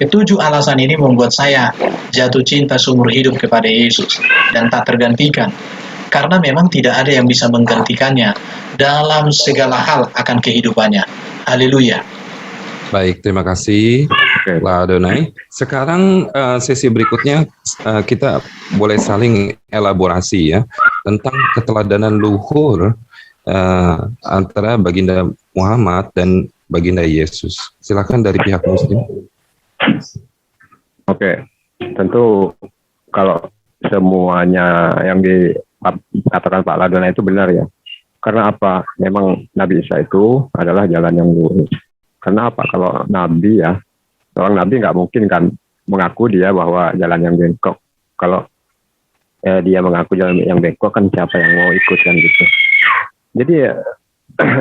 Ketujuh alasan ini membuat saya jatuh cinta seumur hidup kepada Yesus dan tak tergantikan. Karena memang tidak ada yang bisa menggantikannya dalam segala hal akan kehidupannya. Haleluya. Baik, terima kasih Pak Adonai. Sekarang sesi berikutnya kita boleh saling elaborasi ya tentang keteladanan luhur antara baginda Muhammad dan baginda Yesus. Silakan dari pihak Muslim. Oke, tentu kalau semuanya yang dikatakan Pak Ladona itu benar ya. Karena apa? Memang Nabi Isa itu adalah jalan yang lurus. Karena apa? Kalau Nabi ya, seorang Nabi nggak mungkin kan mengaku dia bahwa jalan yang bengkok. Kalau dia mengaku jalan yang bengkok kan siapa yang mau ikut kan gitu. Jadi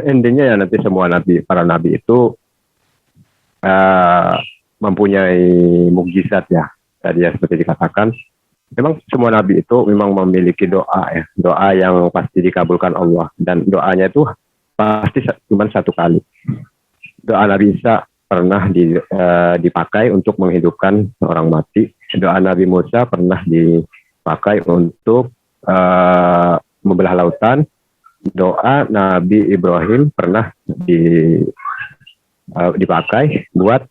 intinya ya nanti semua nabi, para nabi itu mempunyai mukjizat ya. Tadi ya seperti dikatakan, memang semua nabi itu memang memiliki doa ya, doa yang pasti dikabulkan Allah dan doanya itu pasti cuma satu kali. Doa Nabi Isa pernah dipakai untuk menghidupkan orang mati. Doa Nabi Musa pernah dipakai untuk membelah lautan. Doa Nabi Ibrahim pernah dipakai buat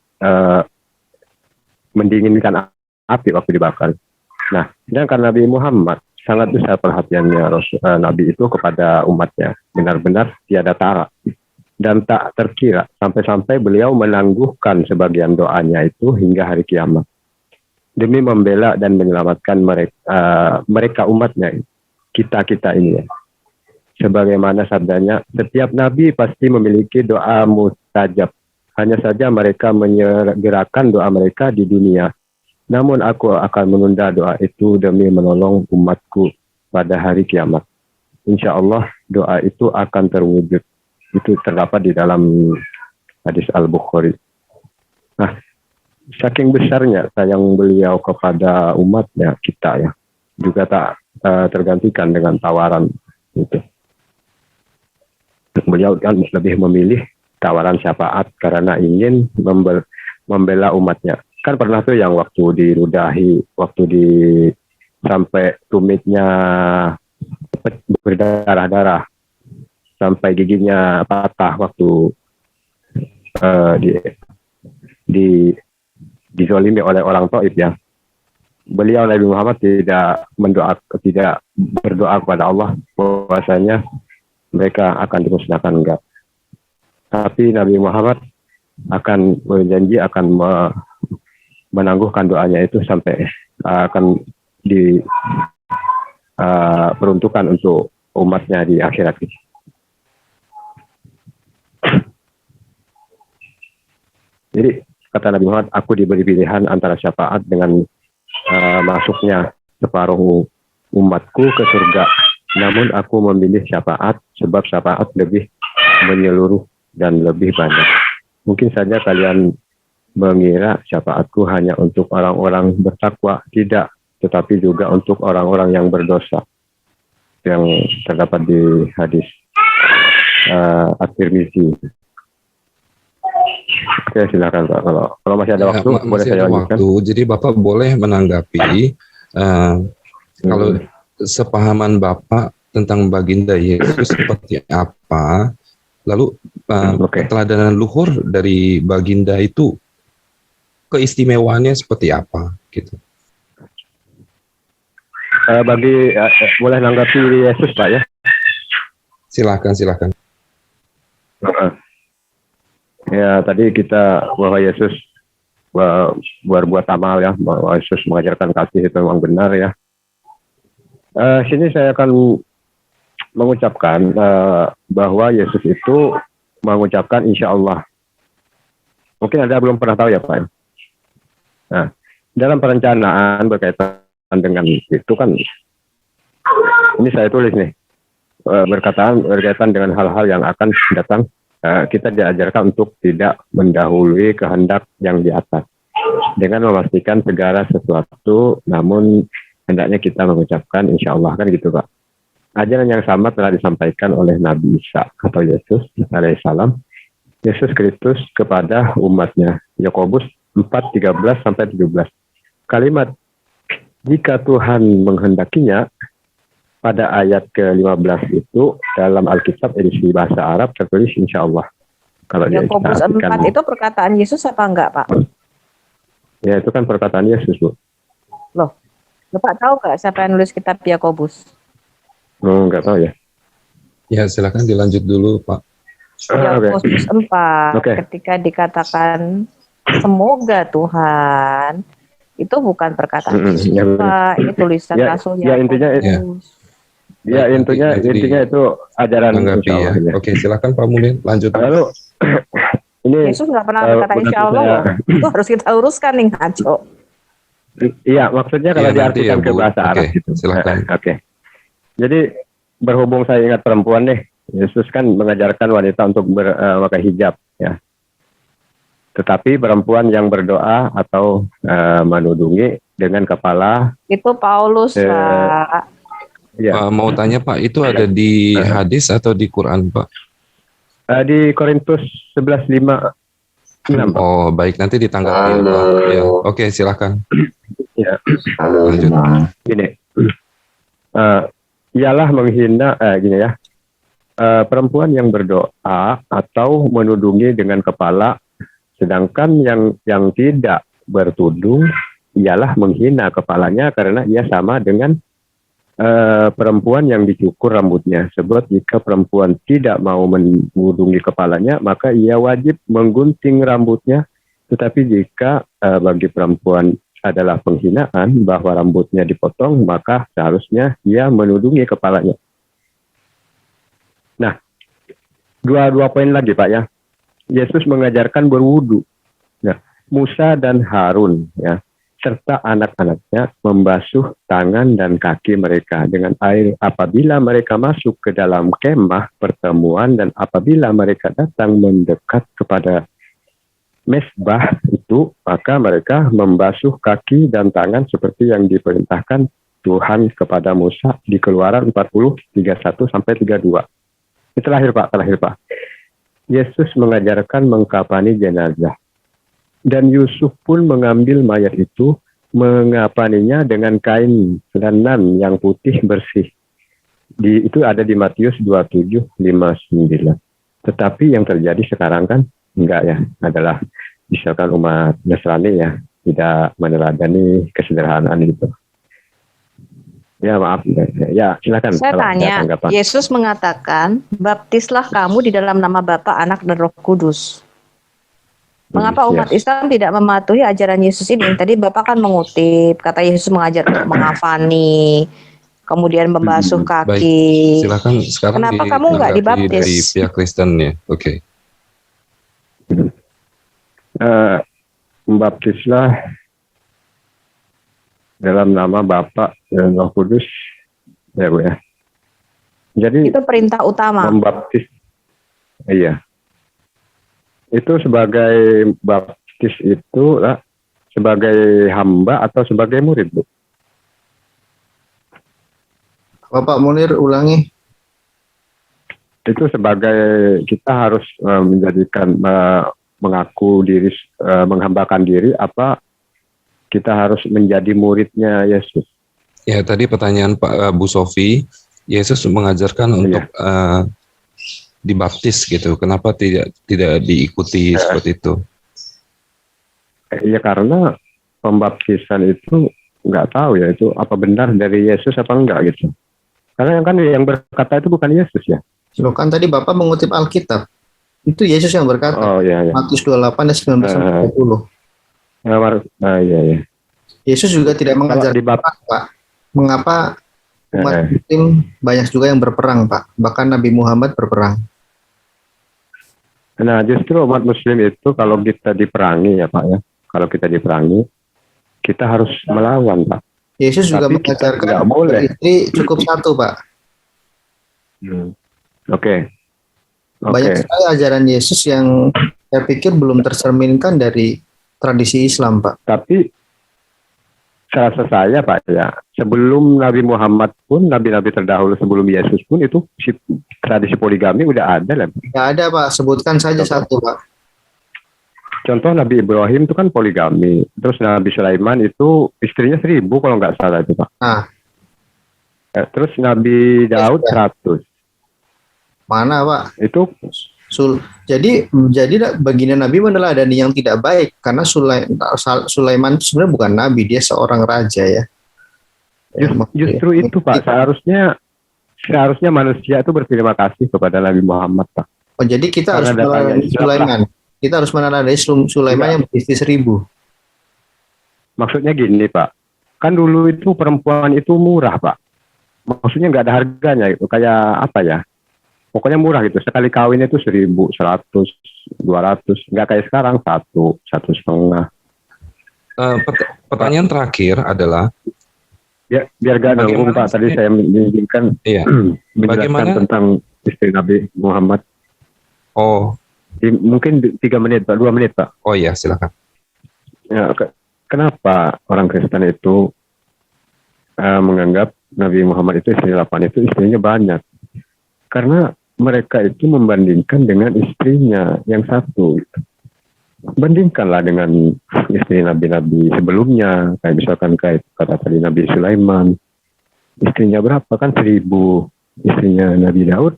mendinginkan api waktu dibakar. Nah, sedangkan Nabi Muhammad sangat besar perhatiannya Nabi itu kepada umatnya, benar-benar tiada tara dan tak terkira, sampai-sampai beliau menangguhkan sebagian doanya itu hingga hari kiamat demi membela dan menyelamatkan mereka umatnya, kita ini ya. Sebagaimana sabdanya, setiap nabi pasti memiliki doa mustajab. Hanya saja mereka menyegerakan doa mereka di dunia. Namun aku akan menunda doa itu demi menolong umatku pada hari kiamat. Insya Allah doa itu akan terwujud. Itu terdapat di dalam hadis Al-Bukhari. Nah, saking besarnya sayang beliau kepada umatnya, kita ya, juga tak tergantikan dengan tawaran itu. Beliau kan lebih memilih tawaran syafaat karena ingin membela umatnya. Kan pernah tuh yang waktu diludahi, waktu sampai tumitnya berdarah-darah, sampai giginya patah waktu dizolimi oleh orang Taif ya. Beliau Nabi Muhammad tidak berdoa kepada Allah bahwasanya mereka akan dimusnahkan, enggak. Tapi Nabi Muhammad akan berjanji akan menangguhkan doanya itu sampai akan diperuntukkan untuk umatnya di akhirat. Jadi kata Nabi Muhammad, aku diberi pilihan antara syafaat dengan masuknya separuh umatku ke surga. Namun aku memilih syafaat sebab syafaat lebih menyeluruh dan lebih banyak. Mungkin saja kalian mengira syafaatku hanya untuk orang-orang bertakwa. Tidak, tetapi juga untuk orang-orang yang berdosa. Yang terdapat di hadis At-Tirmizi. Oke, silakan Pak. Kalau masih ada waktu, boleh saya lanjutkan. Jadi Bapak boleh menanggapi kalau sepahaman Bapak tentang baginda Yesus seperti apa, lalu keteladanan luhur dari baginda itu keistimewaannya seperti apa, gitu. Boleh menanggapi Yesus Pak ya? Silakan. Ya, tadi kita bahwa Yesus berbuat amal ya, bahwa Yesus mengajarkan kasih itu memang benar ya. Sini saya akan mengucapkan bahwa Yesus itu mengucapkan insya Allah. Mungkin Anda belum pernah tahu ya Pak. Nah, dalam perencanaan berkaitan dengan itu kan, ini saya tulis nih, berkaitan dengan hal-hal yang akan datang, kita diajarkan untuk tidak mendahului kehendak yang di atas, dengan memastikan segala sesuatu, namun hendaknya kita mengucapkan insya Allah, kan gitu Pak. Ajaran yang sama telah disampaikan oleh Nabi Isa atau Yesus alaihissalam, Yesus Kristus kepada umatnya. Yakobus 4:13-17. Kalimat jika Tuhan menghendakinya pada ayat ke-15 itu dalam Alkitab edisi bahasa Arab tertulis insya Allah. Kalau Yakobus 4 itu perkataan Yesus apa enggak, Pak? Ya, itu kan perkataan Yesus, Bu. Loh, Bapak tahu nggak siapa yang nulis kitab Yakobus? Enggak tahu ya. Ya, silakan dilanjut dulu, Pak. Yakobus 4 ketika dikatakan semoga Tuhan, itu bukan perkataan Yesus, Pak. Ini tulisan Rasul Yakobus. Intinya itu ajaran ya. Oke, silakan Pak Mulin lanjut. Lalu ini Yesus nggak pernah berkata insya Allah loh. Itu harus kita uruskan nih, ngaco. Iya, maksudnya kalau diartikan ke bahasa Arab gitu. Silakan. Jadi berhubung saya ingat perempuan nih, Yesus kan mengajarkan wanita untuk memakai hijab ya. Tetapi perempuan yang berdoa atau menudungi dengan kepala itu Paulus, Pak. Ya. Mau tanya Pak, itu ada di hadis atau di Quran, Pak? Di Korintus 11:5-6. Oh, baik, nanti ditanggapi. Ya. Oke, silakan. Ya. Lanjut. Gini. Ialah menghina gini ya. Perempuan yang berdoa atau menudungi dengan kepala, sedangkan yang tidak bertudung ialah menghina kepalanya karena ia sama dengan perempuan yang dicukur rambutnya. Sebab jika perempuan tidak mau menudungi kepalanya, maka ia wajib menggunting rambutnya. Tetapi jika bagi perempuan adalah penghinaan bahwa rambutnya dipotong, maka seharusnya ia menudungi kepalanya. Nah, dua poin lagi Pak ya. Yesus mengajarkan berwudu. Nah, Musa dan Harun ya, serta anak-anaknya membasuh tangan dan kaki mereka dengan air apabila mereka masuk ke dalam kemah pertemuan dan apabila mereka datang mendekat kepada mesbah itu, maka mereka membasuh kaki dan tangan seperti yang diperintahkan Tuhan kepada Musa di Keluaran 40:31-32. Ini terakhir Pak. Yesus mengajarkan mengkafani jenazah. Dan Yusuf pun mengambil mayat itu, mengapaninya dengan kain lenan yang putih bersih. Itu ada di Matius 27:5-9. Tetapi yang terjadi sekarang kan enggak ya, adalah misalkan umat Nasrani ya tidak meneladani kesederhanaan itu. Ya maaf, ya silakan. Saya tanya, Yesus mengatakan, baptislah kamu di dalam nama Bapa, Anak dan Roh Kudus. Mengapa umat Islam tidak mematuhi ajaran Yesus ini? Tadi Bapak kan mengutip, kata Yesus mengajar untuk mengafani, kemudian membasuh kaki. Baik, silakan sekarang. Kenapa kamu nggak dibaptis? Dari pihak Kristen ya, oke. Membaptislah dalam nama Bapa dan Roh Kudus, ya Bu ya. Jadi itu perintah utama. Membaptis, iya. Itu sebagai baptis itu lah, sebagai hamba atau sebagai murid, Bu? Bapak Munir ulangi. Itu sebagai kita harus menjadikan mengaku diri, menghambakan diri, apa kita harus menjadi muridnya Yesus? Ya, tadi pertanyaan Pak Bu Sofi, Yesus mengajarkan untuk dibaptis gitu. Kenapa tidak diikuti seperti itu? Ya karena pembaptisan itu nggak tahu ya itu apa benar dari Yesus apa enggak gitu. Karena yang berkata itu bukan Yesus ya. Loh, kan tadi Bapak mengutip Alkitab. Itu Yesus yang berkata. Oh iya. Matius 28 dan 19-20. Iya. Yesus juga tidak mengajar Pak. Mengapa umat Muslim banyak juga yang berperang, Pak. Bahkan Nabi Muhammad berperang. Nah, justru umat Muslim itu kalau kita diperangi ya Pak ya, kalau kita diperangi, kita harus melawan Pak. Yesus juga Tapi kita mengajarkan nggak boleh. istri cukup satu, Pak. Oke. Banyak sekali ajaran Yesus yang saya pikir belum tercerminkan dari tradisi Islam, Pak. Tapi rasa saya Pak ya, sebelum Nabi Muhammad pun, nabi-nabi terdahulu sebelum Yesus pun itu tradisi poligami udah ada lah. Nggak ada, Pak. Sebutkan saja satu, Pak. Contoh Nabi Ibrahim itu kan poligami. Terus Nabi Sulaiman itu istrinya 1000 kalau nggak salah itu Pak. Nah. Terus Nabi Daud 100. Mana, Pak? Itu jadi baginda Nabi meneladani yang tidak baik karena Sulaiman itu sebenarnya bukan nabi, dia seorang raja ya. Justru itu Pak, seharusnya manusia itu berterima kasih kepada Nabi Muhammad Pak. Oh, jadi kita harus meneladani Sulaiman. Kita harus meneladani Sulaiman yang beristri 1000. Maksudnya gini Pak, kan dulu itu perempuan itu murah Pak. Maksudnya nggak ada harganya itu, kayak apa ya? Pokoknya murah gitu. Sekali kawin itu 1000, 100, 200. Nggak kayak sekarang 1,5. Pertanyaan terakhir adalah, ya biar gak nanggung Pak. Tadi saya menginginkan menjelaskan tentang istri Nabi Muhammad. Oh, mungkin 3 menit Pak, 2 menit Pak. Oh ya, silakan. Ya, kenapa orang Kristen itu menganggap Nabi Muhammad itu istri 8 itu istrinya banyak? Karena mereka itu membandingkan dengan istrinya yang satu. Bandingkanlah dengan istri nabi-nabi sebelumnya, kayak misalkan kayak kata tadi Nabi Sulaiman, istrinya berapa kan 1000, istrinya Nabi Daud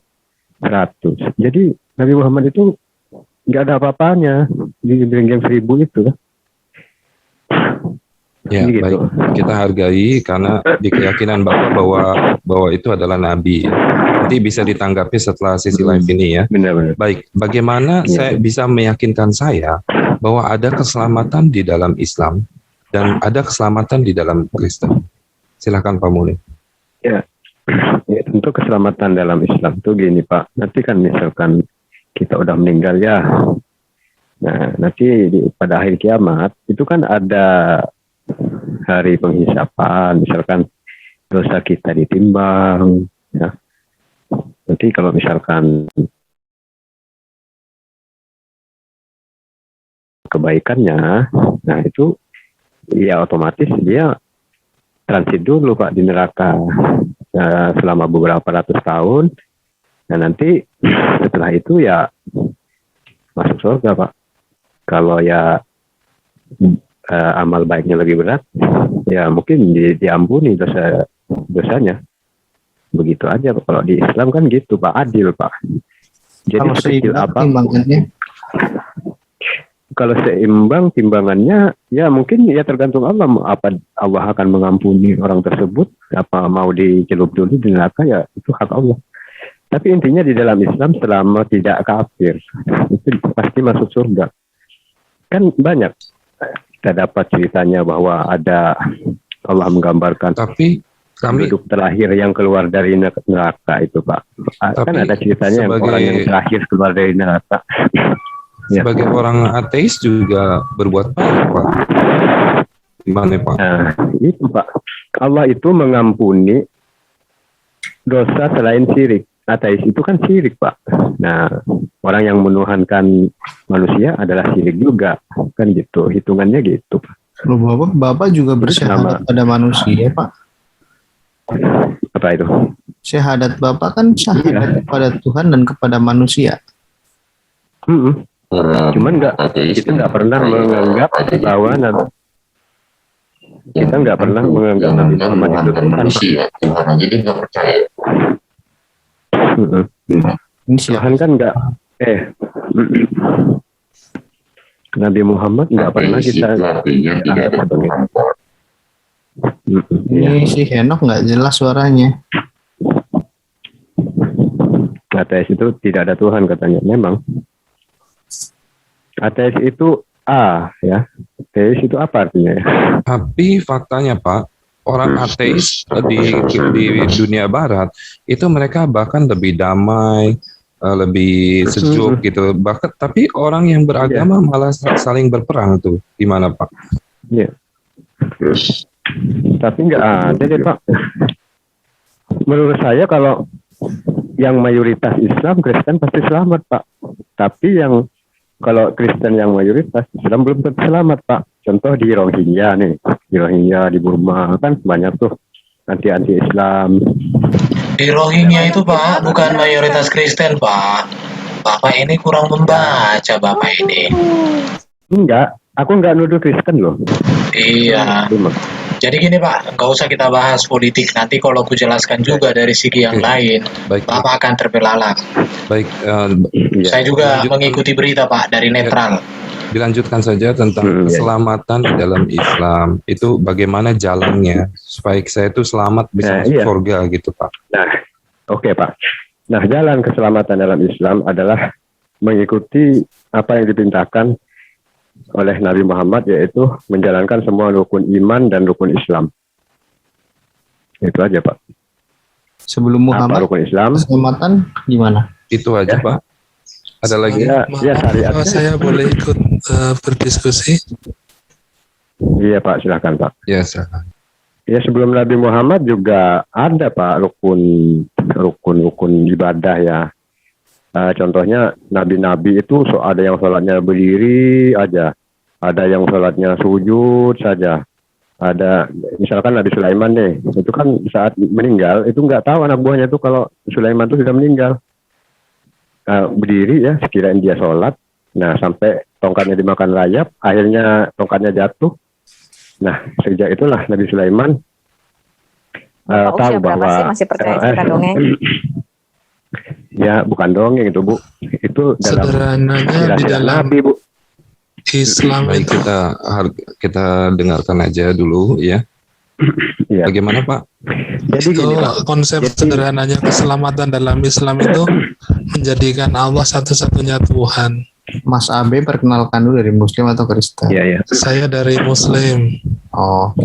100. Jadi Nabi Muhammad itu nggak ada apa-apanya di yang 1000 itu kan. Ya, gitu. Baik. Kita hargai karena di keyakinan Bapak bahwa itu adalah nabi. Nanti bisa ditanggapi setelah sesi live ini ya. Benar-benar. Baik, bagaimana saya bisa meyakinkan saya bahwa ada keselamatan di dalam Islam dan ada keselamatan di dalam Kristen? Silakan Pak Muni. Ya, tentu keselamatan dalam Islam itu gini Pak. Nanti kan misalkan kita udah meninggal ya. Nah, nanti pada akhir kiamat itu kan ada hari penghisapan, misalkan dosa kita ditimbang, ya. Nanti kalau misalkan kebaikannya, nah itu ya otomatis dia transit dulu Pak di neraka selama beberapa ratus tahun. Nah nanti setelah itu ya masuk surga Pak. Kalau ya amal baiknya lebih berat, ya mungkin diampuni dosanya. Begitu aja Pak. Kalau di Islam kan gitu Pak, adil Pak. Jadi sekecil apa? Kalau seimbang timbangannya, ya mungkin ya tergantung Allah. Apa Allah akan mengampuni orang tersebut? Apa mau dicelup dulu di neraka, ya itu hak Allah. Tapi intinya di dalam Islam selama tidak kafir, itu pasti masuk surga. Kan banyak kita dapat ceritanya bahwa ada Allah menggambarkan penduduk terakhir yang keluar dari neraka itu Pak. Kan ada ceritanya yang orang yang terakhir keluar dari neraka. Sebagai orang ateis juga berbuat baik Pak. Gimana Pak? Nah itu Pak, Allah itu mengampuni dosa selain syirik. Ateis itu kan syirik Pak. Nah orang yang menuhankan manusia adalah syirik juga, kan gitu, hitungannya gitu Pak. Loh Bapak juga bersyahadat pada manusia Pak. Apa itu? Syahadat Bapak kan syahadat kepada Tuhan dan kepada manusia. Cuman kita nggak pernah menganggap bahwa kita nggak pernah menganggap Nabi Muhammad itu manusia. Jadi nggak percaya. Tuhan kan nggak Nabi Muhammad nggak pernah kita ini si Henok nggak jelas suaranya. Ateis itu tidak ada Tuhan katanya. Memang ateis itu ya. Ateis itu apa artinya ya? Tapi faktanya Pak, orang ateis di dunia barat itu mereka bahkan lebih damai, lebih sejuk gitu. Bahkan tapi orang yang beragama malah saling berperang tuh. Gimana Pak? Iya. Tapi nggak ada deh Pak. Menurut saya kalau yang mayoritas Islam, Kristen pasti selamat Pak. Tapi yang kalau Kristen yang mayoritas Islam belum tentu selamat Pak. Contoh di Rohingya nih, di Burma kan banyak tuh anti Islam. Di Rohingya itu Pak bukan mayoritas Kristen Pak. Bapak ini kurang membaca Bapak ini. Enggak, aku enggak nuduh Kristen loh. Iya. Jadi gini Pak, nggak usah kita bahas politik. Nanti kalau aku jelaskan juga dari segi yang lain, Bapak akan terbelalak. Baik. Saya juga mengikuti berita Pak dari netral. Dilanjutkan saja tentang keselamatan di dalam Islam. Itu bagaimana jalannya supaya saya itu selamat bisa masuk surga gitu Pak. Nah, oke Pak. Nah, jalan keselamatan dalam Islam adalah mengikuti apa yang diperintahkan oleh Nabi Muhammad, yaitu menjalankan semua rukun iman dan rukun Islam. Itu aja Pak. Sebelum Muhammad, rukun Islam, keselamatan gimana? Itu aja Pak. Ada lagi? Syariat. Saya boleh ikut berdiskusi? Iya Pak, silakan Pak. Ya, silakan. Ya, sebelum Nabi Muhammad juga ada Pak rukun ibadah ya. Contohnya nabi-nabi itu ada yang sholatnya berdiri aja, ada yang sholatnya sujud saja. Ada misalkan Nabi Sulaiman nih, itu kan saat meninggal itu nggak tahu anak buahnya itu kalau Sulaiman itu sudah meninggal. Berdiri ya, sekiranya dia sholat, nah sampai tongkatnya dimakan rayap, akhirnya tongkatnya jatuh. Nah, sejak itulah Nabi Sulaiman tahu bahwa masih percaya cerita dongeng? Ya, bukan dongeng itu Bu, itu dalam sederhananya di dalam Nabi Bu. Islam Baik, itu kita dengarkan aja dulu ya. Ya. Bagaimana Pak? Jadi itu gini, Pak. konsep sederhananya keselamatan dalam Islam itu menjadikan Allah satu-satunya Tuhan. Mas Abe perkenalkan dulu dari Muslim atau Kristen? Iya, iya. Saya dari Muslim. Oh,